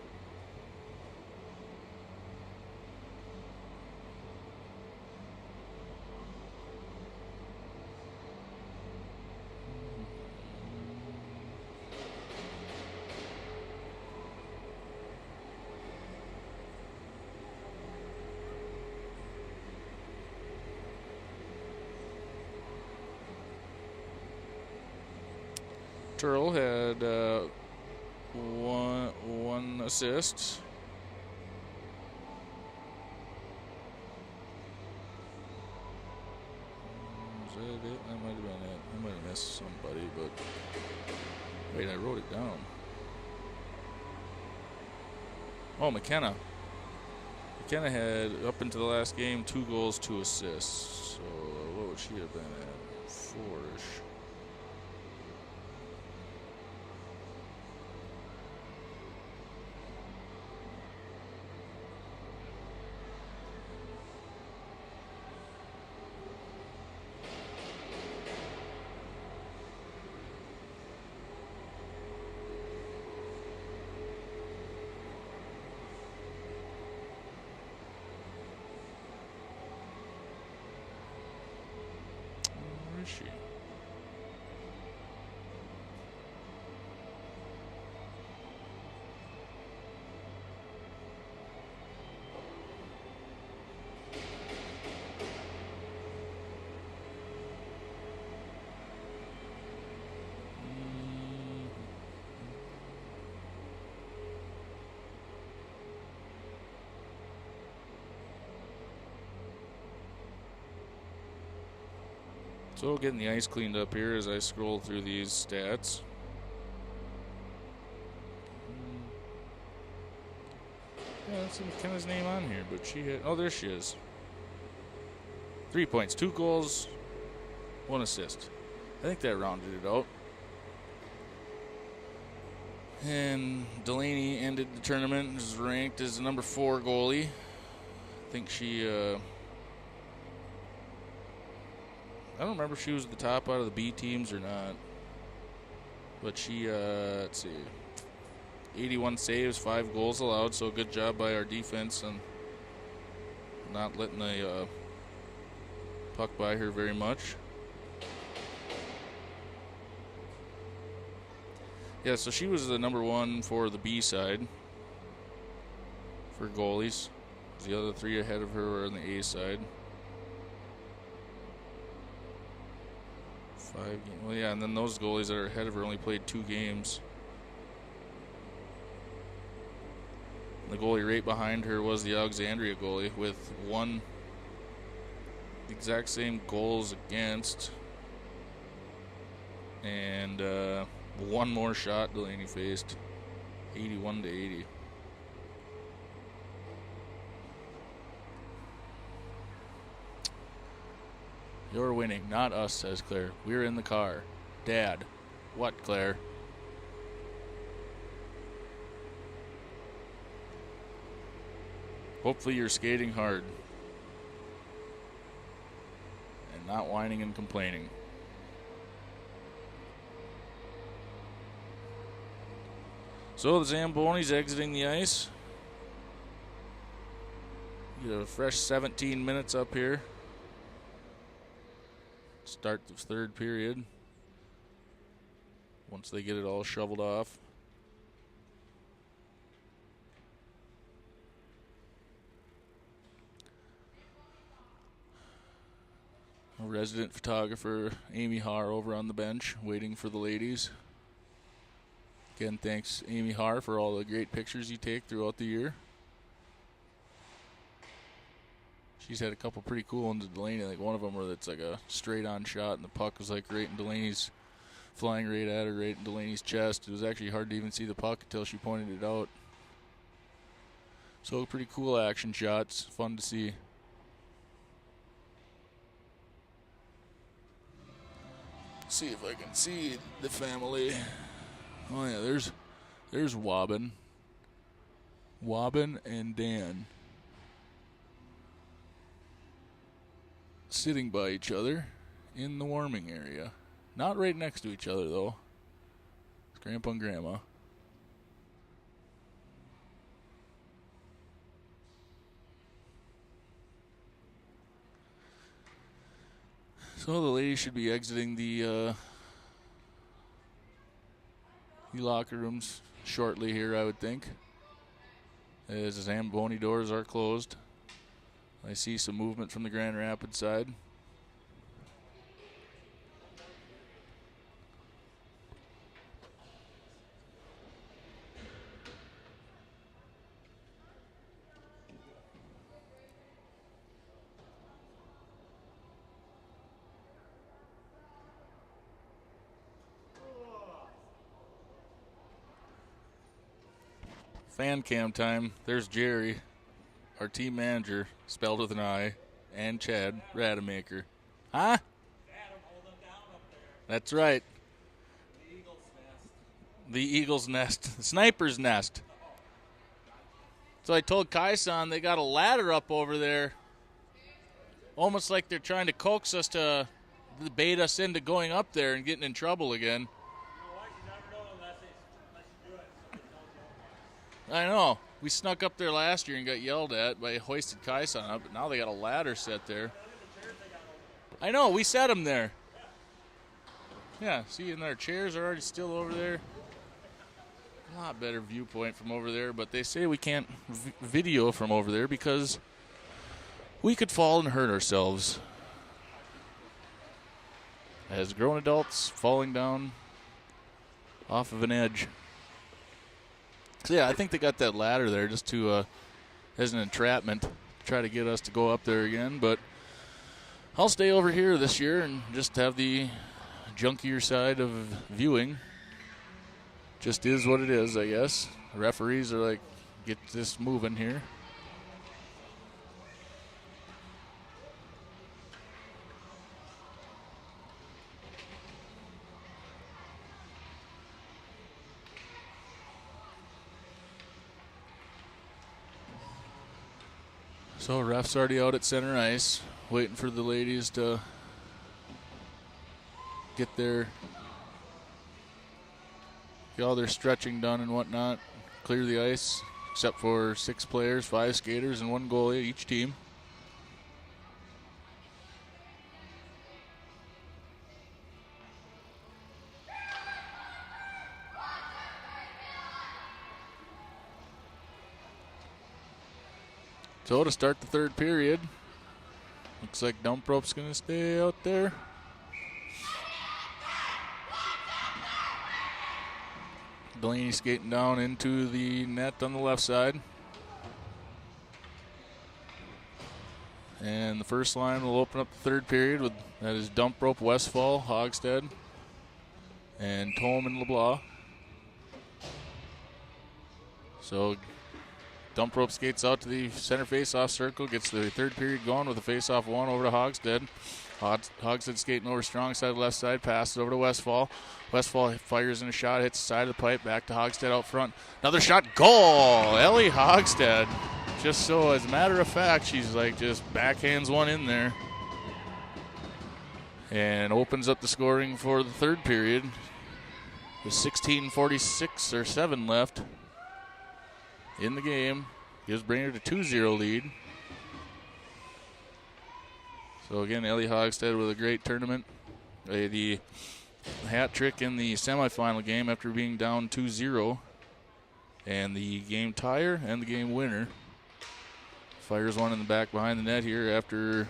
Turl had one assist. Is that it? That might have been it. I might have missed somebody, but wait, I wrote it down. Oh, McKenna. McKenna had, up into the last game, 2 goals, 2 assists. So what would she have been at? 4-ish. She? So getting the ice cleaned up here as I scroll through these stats. Yeah, that's McKenna's name on here, but she had, oh, there she is. 3 points, 2 goals, 1 assist. I think that rounded it out. And Delaney ended the tournament, was ranked as the number 4 goalie. I think she, I don't remember if she was at the top out of the B teams or not. But she, let's see, 81 saves, 5 goals allowed. So good job by our defense and not letting the puck by her very much. Yeah, so she was the number 1 for the B side for goalies. The other 3 ahead of her were on the A side. 5 games. Well, yeah, and then those goalies that are ahead of her only played 2 games. And the goalie right behind her was the Alexandria goalie with 1 exact same goals against and 1 more shot Delaney faced, 81-80. You're winning, not us, says Claire. We're in the car. Dad. What, Claire? Hopefully you're skating hard. not whining and complaining. So the Zambonis exiting the ice. Get a fresh 17 minutes up here. Start the third period. Once they get it all shoveled off. A resident photographer, Amy Haar, over on the bench, waiting for the ladies. Again, thanks, Amy Haar, for all the great pictures you take throughout the year. She's had a couple pretty cool ones at Delaney, like one of them where it's like a straight-on shot and the puck was like right in Delaney's, flying right at her, right in Delaney's chest. It was actually hard to even see the puck until she pointed it out. So pretty cool action shots, fun to see. See if I can see the family. Oh yeah, there's Wobbin and Dan sitting by each other in the warming area. Not right next to each other though. It's Grandpa and Grandma. So the ladies should be exiting the locker rooms shortly here, I would think, as the Zamboni doors are closed. I see some movement from the Grand Rapids side. Fan cam time. There's Jerry, our team manager, spelled with an I, and Chad Rademacher. Huh? That's right. The Eagle's Nest. The Sniper's Nest. So I told Kai-san they got a ladder up over there. Almost like they're trying to coax us to bait us into going up there and getting in trouble again. I know. We snuck up there last year and got yelled at by hoisted Kai-san up, but now they got a ladder set there. I know. We set them there. Yeah, see, and our chairs are already still over there. A lot better viewpoint from over there, but they say we can't video from over there because we could fall and hurt ourselves. As grown adults falling down off of an edge. So yeah, I think they got that ladder there just to as an entrapment to try to get us to go up there again. But I'll stay over here this year and just have the junkier side of viewing. Just is what it is, I guess. The referees are like, get this moving here. So ref's already out at center ice, waiting for the ladies to get all their stretching done and whatnot, clear the ice, except for 6 players, 5 skaters, and 1 goalie each team. So to start the third period, looks like Dump Rope's going to stay out there. Delaney skating down into the net on the left side. And the first line will open up the third period with that is Dump Rope, Westfall, Hogstead, and Tome and LeBlanc. So Dump Rope skates out to the center face-off circle, gets the third period going with a face-off 1 over to Hogstead. Hogstead skating over strong side, left side, passes over to Westfall. Westfall fires in a shot, hits the side of the pipe, back to Hogstead out front. Another shot, goal! Ellie Hogstead. Just so, as a matter of fact, she's like just backhands one in there. and opens up the scoring for the third period with 16:46 or 7 left in the game. Gives Brainerd a 2-0 lead. So again, Ellie Hogstead with a great tournament. The hat trick in the semifinal game after being down 2-0. And the game tire and the game winner. Fires one in the back behind the net here after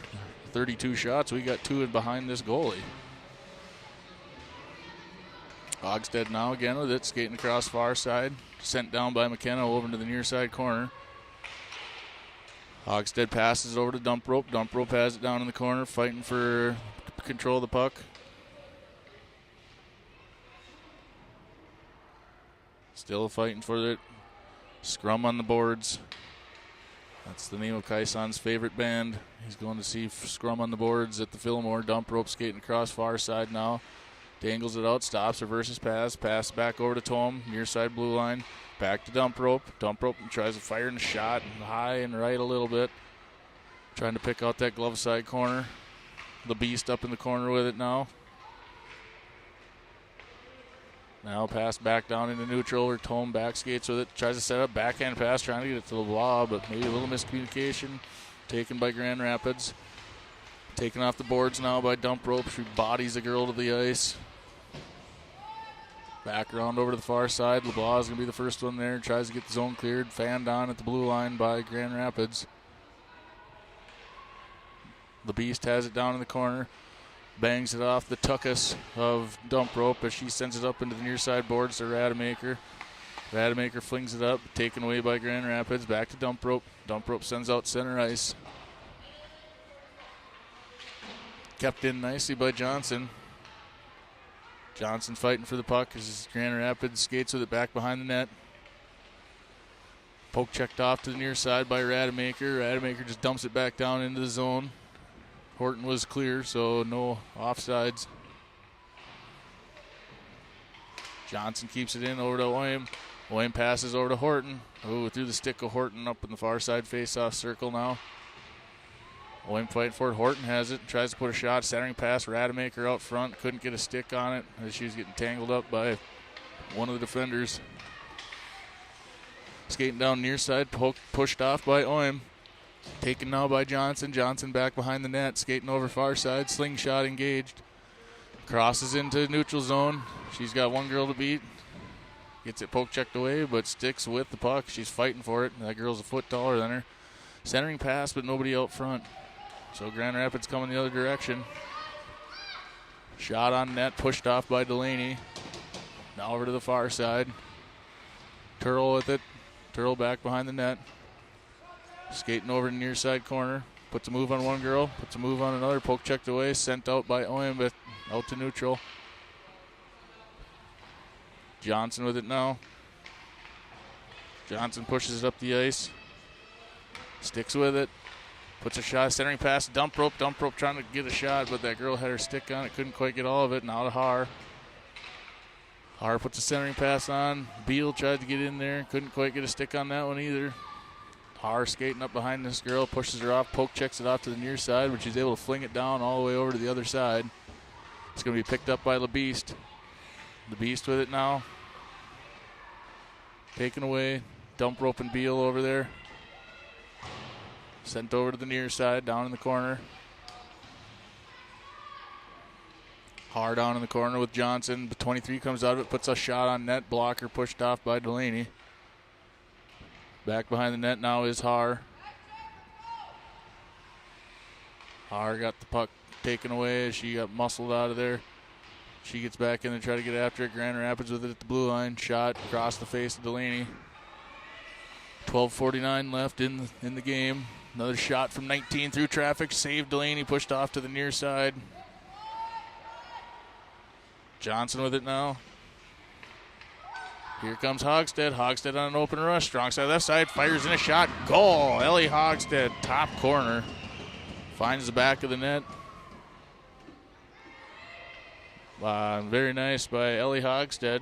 32 shots. We got 2 in behind this goalie. Hogstead now again with it, skating across far side. Sent down by McKenna over to the near side corner. Hogstead passes over to Dump Rope. Dump Rope has it down in the corner, fighting for control of the puck. Still fighting for it. Scrum on the boards. That's the name of Kaison's favorite band. He's going to see Scrum on the boards at the Fillmore. Dump Rope skating across far side now. Dangles it out, stops, reverses pass. Pass back over to Tom, near side blue line. Back to Dump Rope. Dump Rope tries to fire in a shot high and right a little bit. Trying to pick out that glove side corner. The Beast up in the corner with it now. Now pass back down into neutral where Tome back skates with it. Tries to set up backhand pass, trying to get it to LeBlanc, but maybe a little miscommunication. Taken by Grand Rapids. Taken off the boards now by Dump Rope. She bodies the girl to the ice. Back around over to the far side. LeBlanc is going to be the first one there. Tries to get the zone cleared. Fanned on at the blue line by Grand Rapids. The Beast has it down in the corner. Bangs it off the tuckus of Dump Rope as she sends it up into the near side boards to Rademacher. Rademacher flings it up, taken away by Grand Rapids. Back to Dump Rope. Dump Rope sends out center ice. Kept in nicely by Johnson. Johnson fighting for the puck as Grand Rapids skates with it back behind the net. Poke checked off to the near side by Rademacher. Rademacher just dumps it back down into the zone. Horton was clear, so no offsides. Johnson keeps it in over to Oim. Oim passes over to Horton. Oh, through the stick of Horton up in the far side face-off circle now. Oim fighting for it. Horton has it. Tries to put a shot. Centering pass. Rademacher out front. Couldn't get a stick on it as she was getting tangled up by one of the defenders. Skating down near side. Pushed off by Oim. Taken now by Johnson. Johnson back behind the net. Skating over far side. Slingshot engaged. Crosses into neutral zone. She's got one girl to beat. Gets it poke checked away, but sticks with the puck. She's fighting for it. That girl's a foot taller than her. Centering pass, but nobody out front. So Grand Rapids coming the other direction. Shot on net, pushed off by Delaney. Now over to the far side. Turtle with it. Turtle back behind the net. Skating over to the near side corner. Puts a move on one girl. Puts a move on another. Poke checked away. Sent out by Owen, but out to neutral. Johnson with it now. Johnson pushes it up the ice. Sticks with it. Puts a shot. Centering pass. Dump Rope. Dump Rope trying to get a shot, but that girl had her stick on it. Couldn't quite get all of it. Now to Har. Har puts a centering pass on. Beal tried to get in there. Couldn't quite get a stick on that one either. Har skating up behind this girl, pushes her off, poke checks it off to the near side, but she's able to fling it down all the way over to the other side. It's going to be picked up by the Beast. The Beast with it now. Taken away. Dump Rope and Beal over there. Sent over to the near side, down in the corner. Har down in the corner with Johnson. The 23 comes out of it, puts a shot on net. Blocker pushed off by Delaney. Back behind the net now is Har. Har got the puck taken away as she got muscled out of there. She gets back in and try to get after it. Grand Rapids with it at the blue line. Shot across the face of Delaney. 12:49 left in the game. Another shot from 19 through traffic. Saved Delaney, pushed off to the near side. Johnson with it now. Here comes Hogstead. Hogstead on an open rush. Strong side left side. Fires in a shot. Goal. Ellie Hogstead, top corner. Finds the back of the net. Very nice by Ellie Hogstead.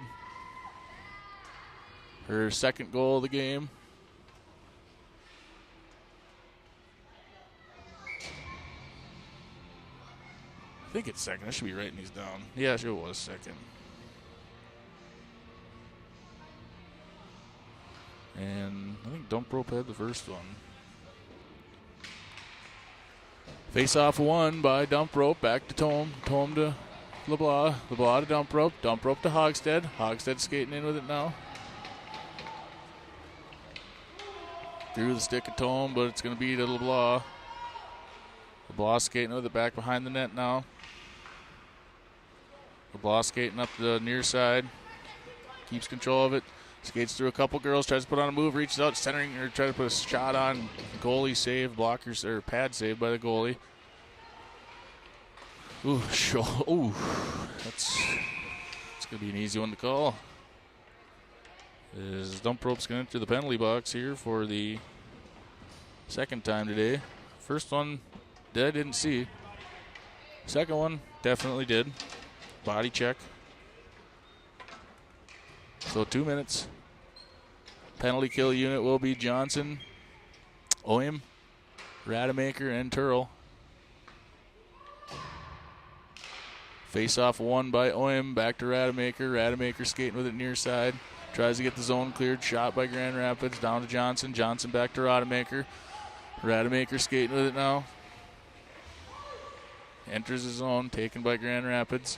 Her second goal of the game. think it's second. I should be writing these down. Yeah, sure it was second. And I think Dump Rope had the first one. Face-off won by Dump Rope. Back to Tome. Tome to LeBlanc. LeBlanc to Dump Rope. Dump Rope to Hogstead. Hogstead skating in with it now. Through the stick of Tome, but it's going to be to LeBlanc. LeBlanc skating with it back behind the net now. LeBlanc skating up the near side. Keeps control of it. Skates through a couple girls, tries to put on a move, reaches out, centering, or tries to put a shot on. Goalie save, blockers, or pad save by the goalie. Ooh, that's going to be an easy one to call. As Dump Rope's going to enter the penalty box here for the second time today. First one that I didn't see. Second one definitely did. Body check. So 2 minutes. Penalty kill unit will be Johnson, Oim, Rademacher, and Turl. Face-off won by Oim. Back to Rademacher. Rademacher skating with it near side. Tries to get the zone cleared. Shot by Grand Rapids. Down to Johnson. Johnson back to Rademacher. Rademacher skating with it now. Enters the zone. Taken by Grand Rapids.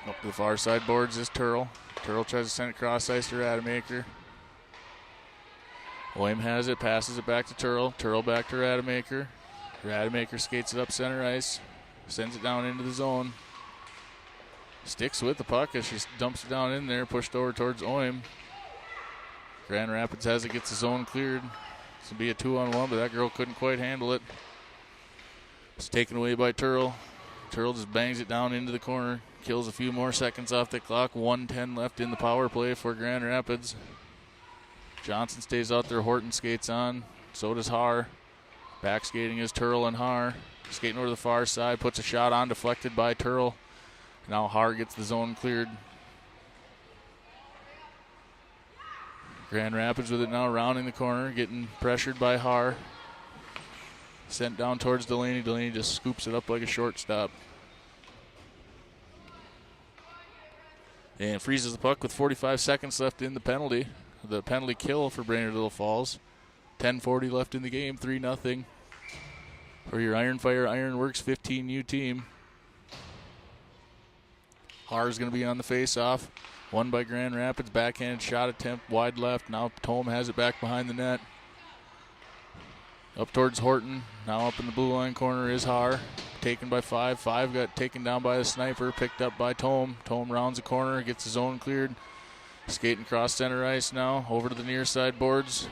Up to the far side boards is Turl. Turl tries to send it cross ice to Rademacher. Oim has it. Passes it back to Turl. Turl back to Rademacher. Rademacher skates it up center ice. Sends it down into the zone. Sticks with the puck as she dumps it down in there. Pushed over towards Oim. Grand Rapids has it. Gets the zone cleared. It's going to be a 2-on-1, but that girl couldn't quite handle it. It's taken away by Turl. Turl just bangs it down into the corner. Kills a few more seconds off the clock. 1:10 left in the power play for Grand Rapids. Johnson stays out there. Horton skates on. So does Haar. Back skating is Turl and Haar. Skating over to the far side. Puts a shot on. Deflected by Turl. Now Haar gets the zone cleared. Grand Rapids with it now, rounding the corner. Getting pressured by Haar. Sent down towards Delaney. Delaney just scoops it up like a shortstop. And freezes the puck with 45 seconds left in the penalty. The penalty kill for Brainerd Little Falls. 10:40 left in the game, 3-0. For your Iron Fire Ironworks 15U team. Haar is going to be on the face-off. Won by Grand Rapids. Backhanded shot attempt, wide left. Now Tome has it back behind the net. Up towards Horton. Now up in the blue line corner is Haar. Taken by 5. 5 got taken down by the sniper. Picked up by Tome. Tome rounds the corner. Gets the zone cleared. Skating across center ice now. Over to the near side boards.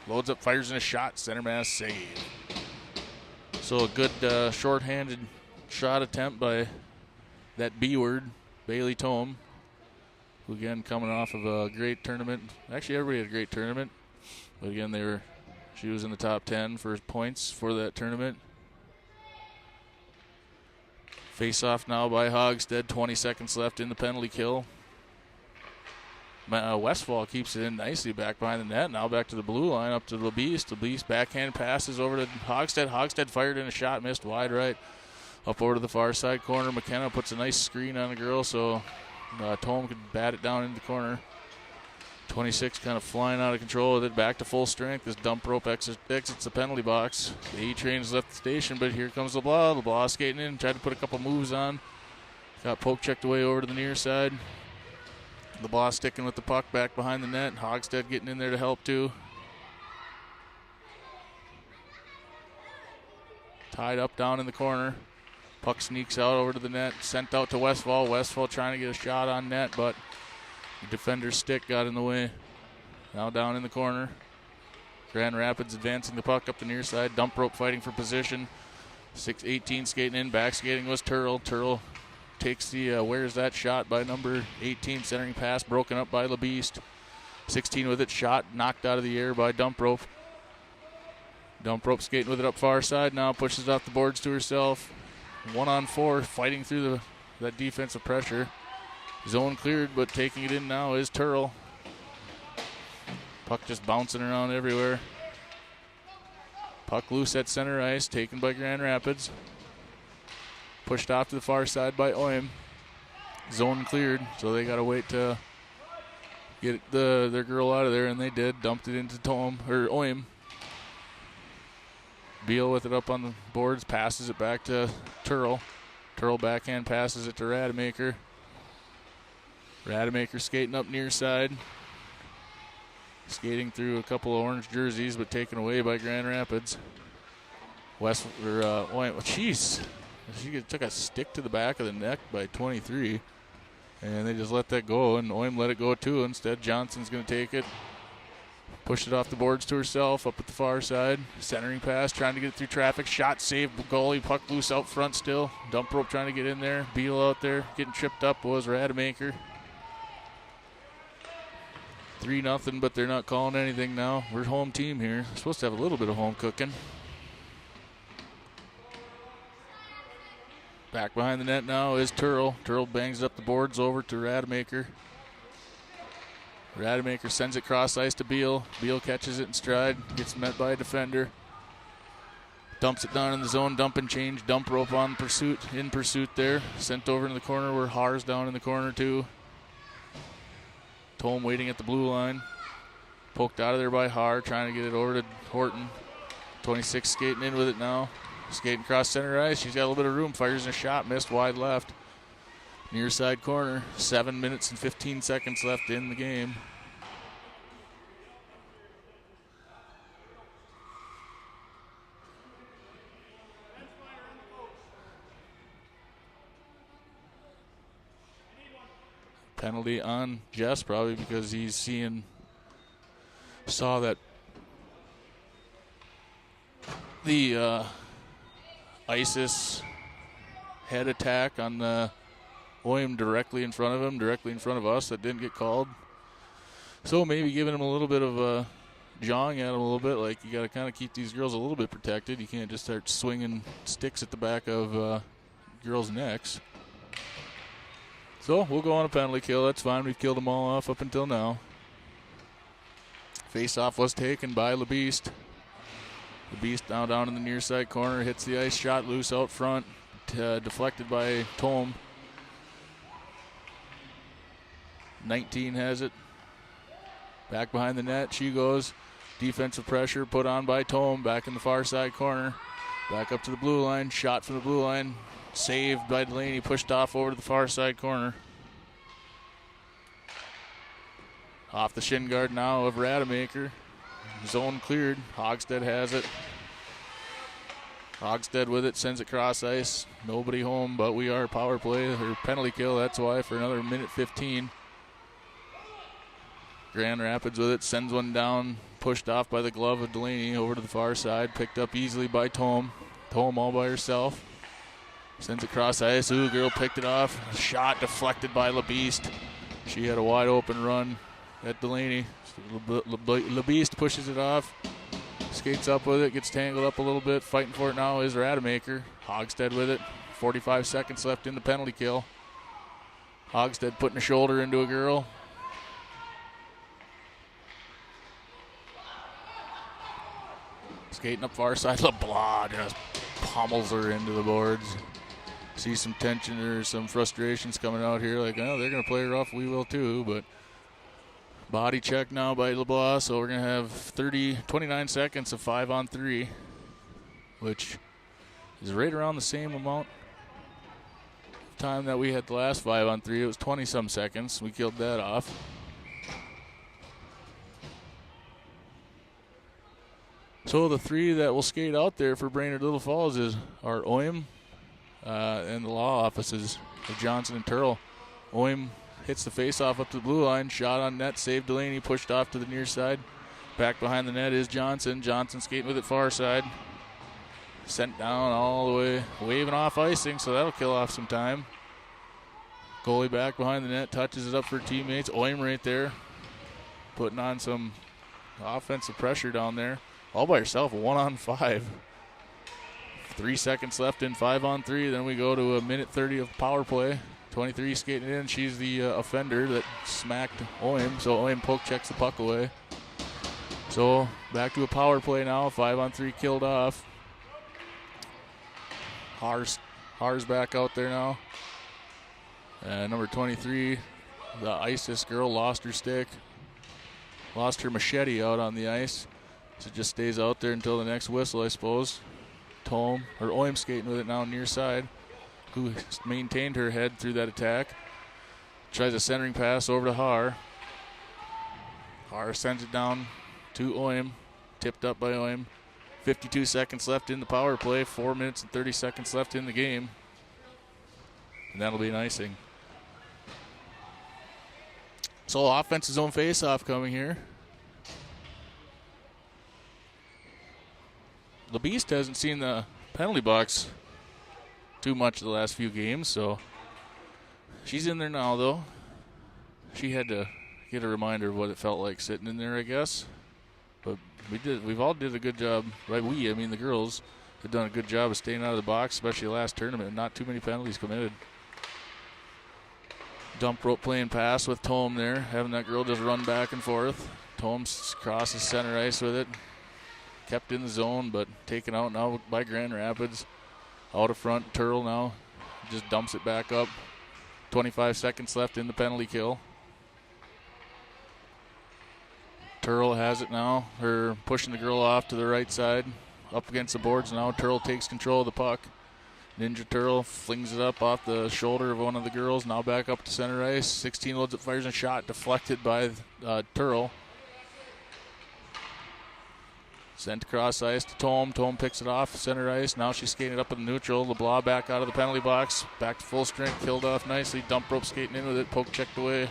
Loads up, fires in a shot. Center mass save. So a good short-handed shot attempt by that B word, Bailey Tome, who again coming off of a great tournament. Actually, everybody had a great tournament. But again, she was in the top 10 for points for that tournament. Face-off now by Hogstead. 20 seconds left in the penalty kill. Westfall keeps it in nicely back behind the net. Now back to the blue line, up to LeBeast. LeBeast backhand passes over to Hogstead. Hogstead fired in a shot, missed wide right. Up over to the far side corner. McKenna puts a nice screen on the girl so Tome could bat it down into the corner. 26 kind of flying out of control with it. Back to full strength as Dump Rope exits the penalty box. The E-Train's left the station, but here comes LeBlanc. LeBlanc skating in, tried to put a couple moves on. Got poke checked away over to the near side. LeBlanc sticking with the puck back behind the net. Hogstead getting in there to help too. Tied up down in the corner. Puck sneaks out over to the net. Sent out to Westfall. Westfall trying to get a shot on net, but the defender's stick got in the way. Now down in the corner. Grand Rapids advancing the puck up the near side. Dump Rope fighting for position. 6-18 skating in. Back skating was Turl. Turl takes the, wears that shot by number 18. Centering pass broken up by LeBeast. 16 with it. Shot knocked out of the air by Dump Rope. Dump Rope skating with it up far side. Now pushes off the boards to herself. 1-on-4 fighting through that defensive pressure. Zone cleared, but taking it in now is Turl. Puck just bouncing around everywhere. Puck loose at center ice, taken by Grand Rapids. Pushed off to the far side by Oim. Zone cleared, so they got to wait to get their girl out of there, and they did. Dumped it into Oim. Beal with it up on the boards, passes it back to Turl. Turl backhand passes it to Rademacher. Rademacher skating up near side. Skating through a couple of orange jerseys, but taken away by Grand Rapids. Jeez. She took a stick to the back of the neck by 23. And they just let that go, and Oim let it go too. Instead, Johnson's going to take it. Pushed it off the boards to herself, up at the far side. Centering pass, trying to get it through traffic. Shot saved, goalie, puck loose out front still. Dump rope trying to get in there. Beal out there, getting tripped up was Rademacher. 3-0, but they're not calling anything now. We're home team here. We're supposed to have a little bit of home cooking. Back behind the net now is Turl. Turl bangs up the boards over to Rademacher. Rademacher sends it cross ice to Beal. Beal catches it in stride, gets met by a defender. Dumps it down in the zone, dump and change, dump rope on pursuit, in pursuit there. Sent over in the corner where Haar's down in the corner too. Tolm waiting at the blue line. Poked out of there by Haar, trying to get it over to Horton. 26 skating in with it now. Skating across center ice. She's got a little bit of room. Fires a shot, missed wide left. Near side corner. 7 minutes and 15 seconds left in the game. Penalty on Jess, probably because he's saw that the ISIS head attack on the Oim directly in front of him, directly in front of us, that didn't get called. So maybe giving him a little bit of a jawing at him a little bit, like you got to kind of keep these girls a little bit protected. You can't just start swinging sticks at the back of girls' necks. So we'll go on a penalty kill. That's fine. We've killed them all off up until now. Face-off was taken by LeBeast. LeBeast now down in the near side corner. Hits the ice, shot loose out front. Deflected by Tolm. 19 has it. Back behind the net. She goes. Defensive pressure put on by Tolm. Back in the far side corner. Back up to the blue line. Shot from the blue line. Saved by Delaney, pushed off over to the far side corner. Off the shin guard now of Rademacher. Zone cleared. Hogstead has it. Hogstead with it, sends it cross ice. Nobody home, but we are power play or penalty kill. That's why for another minute 15. Grand Rapids with it, sends one down, pushed off by the glove of Delaney over to the far side. Picked up easily by Tolm. Tolm all by herself. Sends it cross ice. Ooh, girl picked it off. Shot deflected by LeBeast. She had a wide open run at Delaney. LeBeast pushes it off. Skates up with it. Gets tangled up a little bit. Fighting for it now is Rademacher. Hogstead with it. 45 seconds left in the penalty kill. Hogstead putting a shoulder into a girl. Skating up far side. LeBlanc just pummels her into the boards. See some tension or some frustrations coming out here. Like, oh, they're going to play rough. We will too. But body check now by LeBlanc. So we're going to have 29 seconds of 5-on-3, which is right around the same amount of time that we had the last 5-on-3. It was 20-some seconds. We killed that off. So the three that will skate out there for Brainerd Little Falls are Oim, and the law offices of Johnson and Turl. Oim hits the face-off up to the blue line. Shot on net, saved Delaney, pushed off to the near side. Back behind the net is Johnson. Johnson skating with it far side. Sent down all the way, waving off icing, so that'll kill off some time. Goalie back behind the net, touches it up for teammates. Oim right there, putting on some offensive pressure down there. All by herself, 1-on-5. 3 seconds left in 5-on-3. Then we go to a minute 30 of power play. 23 skating in. She's the offender that smacked Oim. So Oim poke checks the puck away. So back to a power play now. 5-on-3 killed off. Har's back out there now. Number 23, the ISIS girl, lost her stick. Lost her machete out on the ice. So it just stays out there until the next whistle, I suppose. Oim skating with it now near side, who maintained her head through that attack. Tries a centering pass over to Har. Har sends it down to Oim. Tipped up by Oim. 52 seconds left in the power play. 4 minutes and 30 seconds left in the game. And that'll be an icing. So offensive zone face-off coming here. The Beast hasn't seen the penalty box too much the last few games, so she's in there now, though. She had to get a reminder of what it felt like sitting in there, I guess. But we've all did a good job, right? The girls have done a good job of staying out of the box, especially last tournament. Not too many penalties committed. Dump rope playing pass with Tome there, having that girl just run back and forth. Tome crosses center ice with it. Kept in the zone, but taken out now by Grand Rapids. Out of front, Turl now just dumps it back up. 25 seconds left in the penalty kill. Turl has it now. Her pushing the girl off to the right side. Up against the boards now. Turl takes control of the puck. Ninja Turl flings it up off the shoulder of one of the girls. Now back up to center ice. 16 loads it, fires a shot. Deflected by Turl. Sent across ice to Tome. Tome picks it off center ice. Now she's skating up in the neutral. LeBlanc back out of the penalty box. Back to full strength. Killed off nicely. Dump rope skating in with it. Poke checked away.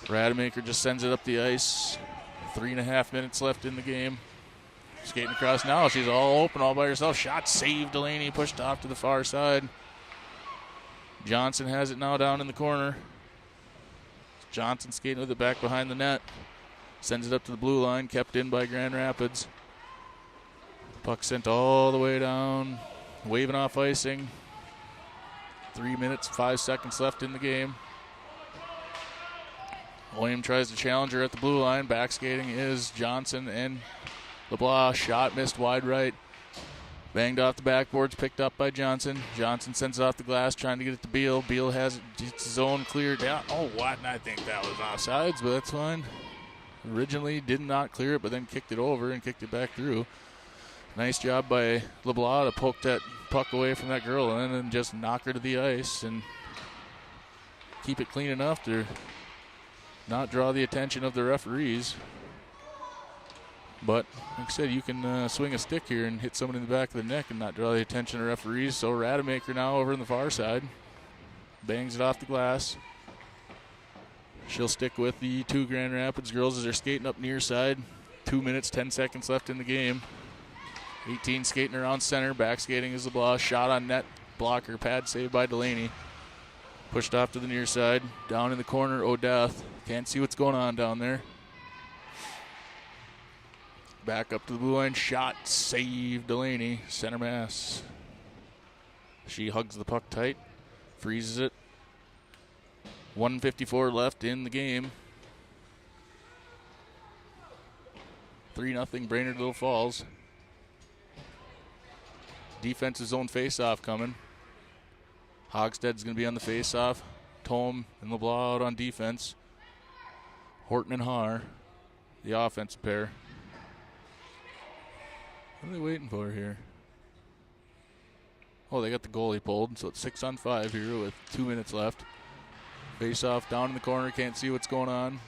Rademacher just sends it up the ice. 3.5 minutes left in the game. Skating across now. She's all open all by herself. Shot saved. Delaney pushed off to the far side. Johnson has it now down in the corner. Johnson skating with it back behind the net. Sends it up to the blue line, kept in by Grand Rapids. Puck sent all the way down, waving off icing. 3 minutes, 5 seconds left in the game. William tries to challenge her at the blue line. Back skating is Johnson and LeBlanc. Shot missed wide right. Banged off the backboards, picked up by Johnson. Johnson sends it off the glass, trying to get it to Beal. Beal has it, gets his zone cleared down. Oh, what? And I think that was offsides, but that's fine. Originally did not clear it, but then kicked it over and kicked it back through. Nice job by LeBlanc to poke that puck away from that girl and then just knock her to the ice and keep it clean enough to not draw the attention of the referees. But, like I said, you can swing a stick here and hit someone in the back of the neck and not draw the attention of referees. So Rademacher now over on the far side. Bangs it off the glass. She'll stick with the two Grand Rapids girls as they're skating up near side. 2 minutes, 10 seconds left in the game. 18 skating around center. Back skating is LeBlanc. Shot on net. Blocker. Pad saved by Delaney. Pushed off to the near side. Down in the corner, O'Death. Can't see what's going on down there. Back up to the blue line. Shot. Save Delaney. Center mass. She hugs the puck tight. Freezes it. 1:54 left in the game. 3-0 Brainerd Little Falls. Defensive zone face-off coming. Hogstad's going to be on the face-off. Tome and LeBlanc out on defense. Horton and Har, the offensive pair. What are they waiting for here? Oh, they got the goalie pulled, so it's 6-on-5 here with 2 minutes left. Face off down in the corner, can't see what's going on.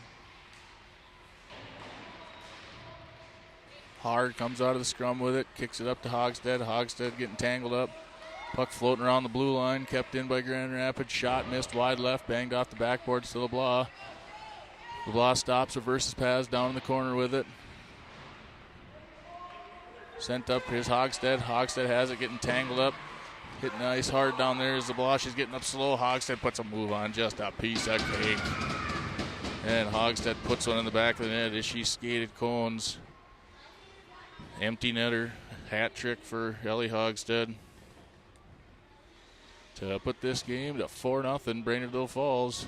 Hard comes out of the scrum with it, kicks it up to Hogstad. Hogstad getting tangled up. Puck floating around the blue line, kept in by Grand Rapids. Shot missed wide left, banged off the backboards to LeBlanc. LeBlanc stops, reverses pass down in the corner with it. Sent up, here's Hogstad. Hogstad has it, getting tangled up. Hitting nice hard down there as LeBlanc. She's getting up slow. Hogstad puts a move on, just a piece of cake. And Hogstad puts one in the back of the net as she skated cones. Empty netter, hat trick for Ellie Hogstad to put this game to 4-0 Brainerd Little Falls.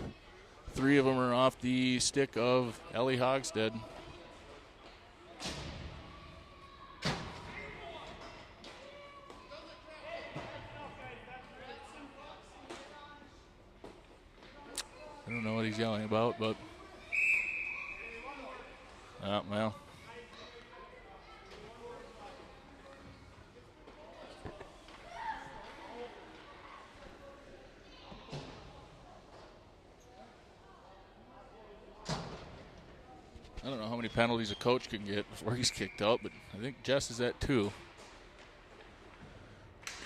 3 of them are off the stick of Ellie Hogstad. I don't know what he's yelling about, but well. I don't know how many penalties a coach can get before he's kicked out, but I think Jess is at 2.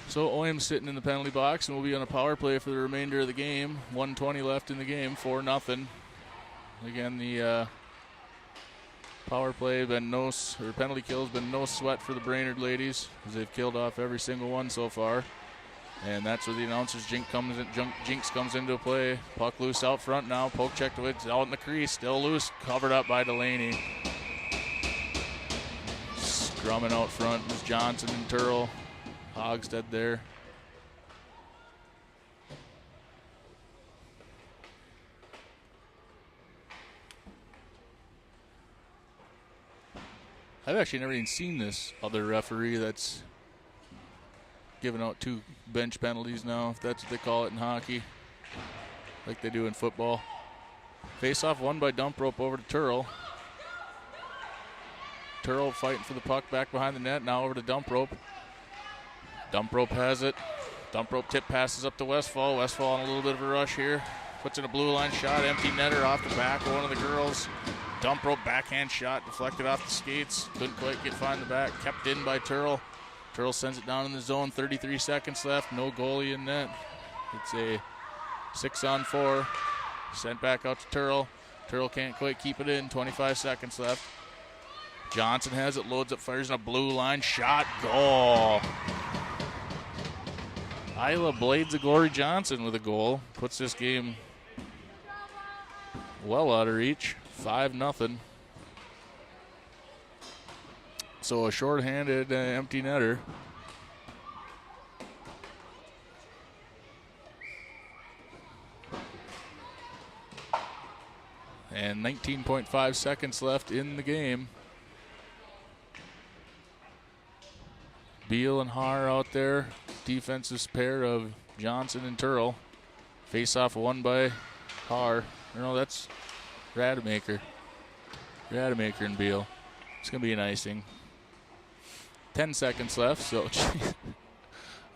So Oim's sitting in the penalty box, and we'll be on a power play for the remainder of the game. 1:20 left in the game, 4-0. Again, the power play penalty kill has been no sweat for the Brainerd ladies, as they've killed off every single one so far. And that's where the announcer's jinx comes into play. Puck loose out front now. Poke checked away. It's out in the crease. Still loose. Covered up by Delaney. Scrumming out front is Johnson and Turl. Hogstead there. I've actually never even seen this other referee that's giving out 2 bench penalties now, if that's what they call it in hockey, like they do in football. Face-off won by dump rope over to Turl. Turl fighting for the puck back behind the net, now over to dump rope. Dump rope has it. Dump rope tip passes up to Westfall. Westfall on a little bit of a rush here. Puts in a blue line shot, empty netter off the back of one of the girls. Dump rope backhand shot, deflected off the skates. Couldn't quite find the back, kept in by Turl. Turl sends it down in the zone, 33 seconds left, no goalie in net. It's a 6-on-4, sent back out to Turl. Turl can't quite keep it in, 25 seconds left. Johnson has it, loads up, fires in a blue line shot, goal. Isla Blades of Glory Johnson with a goal, puts this game well out of reach, 5-0. So a shorthanded empty netter. And 19.5 seconds left in the game. Beal and Haar out there. Defensive pair of Johnson and Turl. Face-off won by Haar. No, that's Rademacher. Rademacher and Beal. It's going to be an icing. 10 seconds left, so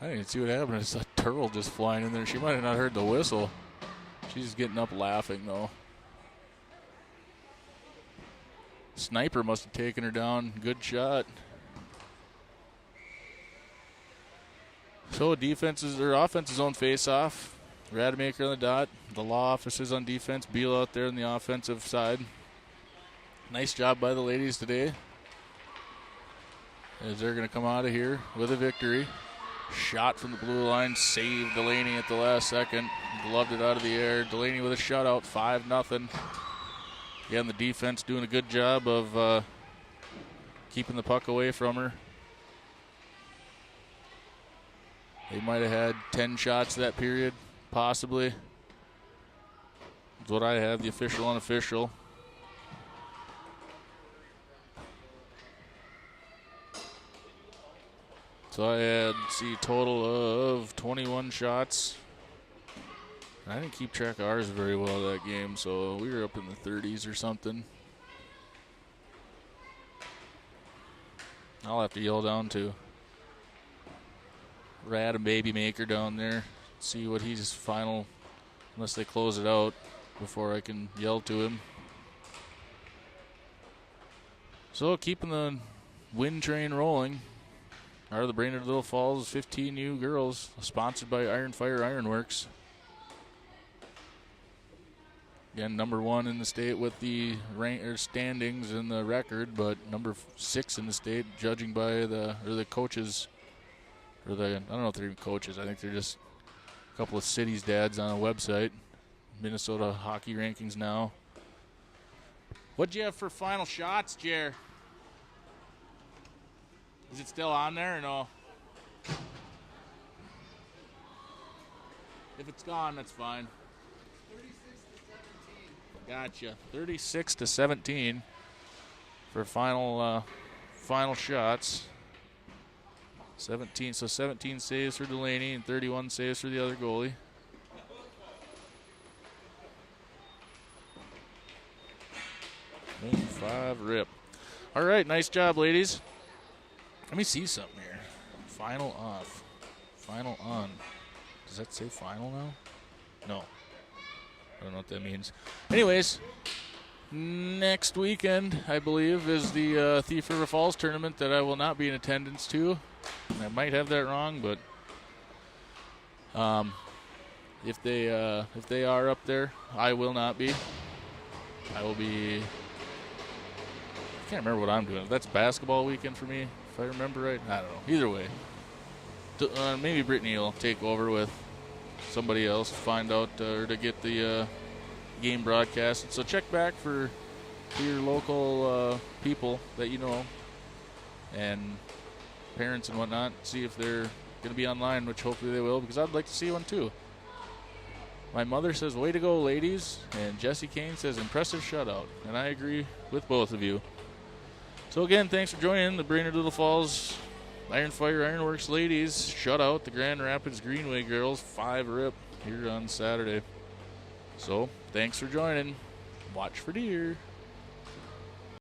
I didn't see what happened. I saw Turl just flying in there. She might have not heard the whistle. She's getting up laughing, though. Sniper must have taken her down. Good shot. So offense's own face-off. Rademacher on the dot. The law officers on defense. Beal out there on the offensive side. Nice job by the ladies today, as they're going to come out of here with a victory. Shot from the blue line, saved Delaney at the last second. Gloved it out of the air. Delaney with a shutout, 5-0. Again, the defense doing a good job of keeping the puck away from her. They might have had 10 shots that period, possibly. That's what I have, the official, unofficial. So I had, a total of 21 shots. I didn't keep track of ours very well that game, so we were up in the 30s or something. I'll have to yell down to Rad and Baby Maker down there, see what he's final, unless they close it out before I can yell to him. So keeping the win train rolling are the Brainerd Little Falls 15U girls, sponsored by Iron Fire Ironworks. Again, number 1 in the state with the standings and the record, but number 6 in the state, judging by the coaches, I don't know if they're even coaches. I think they're just a couple of cities' dads on a website. Minnesota hockey rankings now. What'd you have for final shots, Jer? Is it still on there or no? If it's gone, that's fine. 36 to 17. Gotcha. 36 to 17 for final shots. 17 saves for Delaney and 31 saves for the other goalie. 5 rip. All right, nice job, ladies. Let me see something here. Final off. Final on. Does that say final now? No. I don't know what that means. Anyways, next weekend, I believe, is the Thief River Falls tournament that I will not be in attendance to. I might have that wrong, but if they are up there, I will not be. I will be. I can't remember what I'm doing. That's basketball weekend for me, if I remember right. I don't know. Either way, maybe Brittany will take over with somebody else, find out or to get the game broadcast. So check back for your local people that you know and parents and whatnot. See if they're going to be online, which hopefully they will, because I'd like to see one too. My mother says, way to go, ladies. And Jesse Kane says, impressive shutout. And I agree with both of you. So again, thanks for joining the Brainerd Little Falls Iron Fire Ironworks ladies shutout the Grand Rapids Greenway girls 5 rip here on Saturday. So thanks for joining. Watch for deer.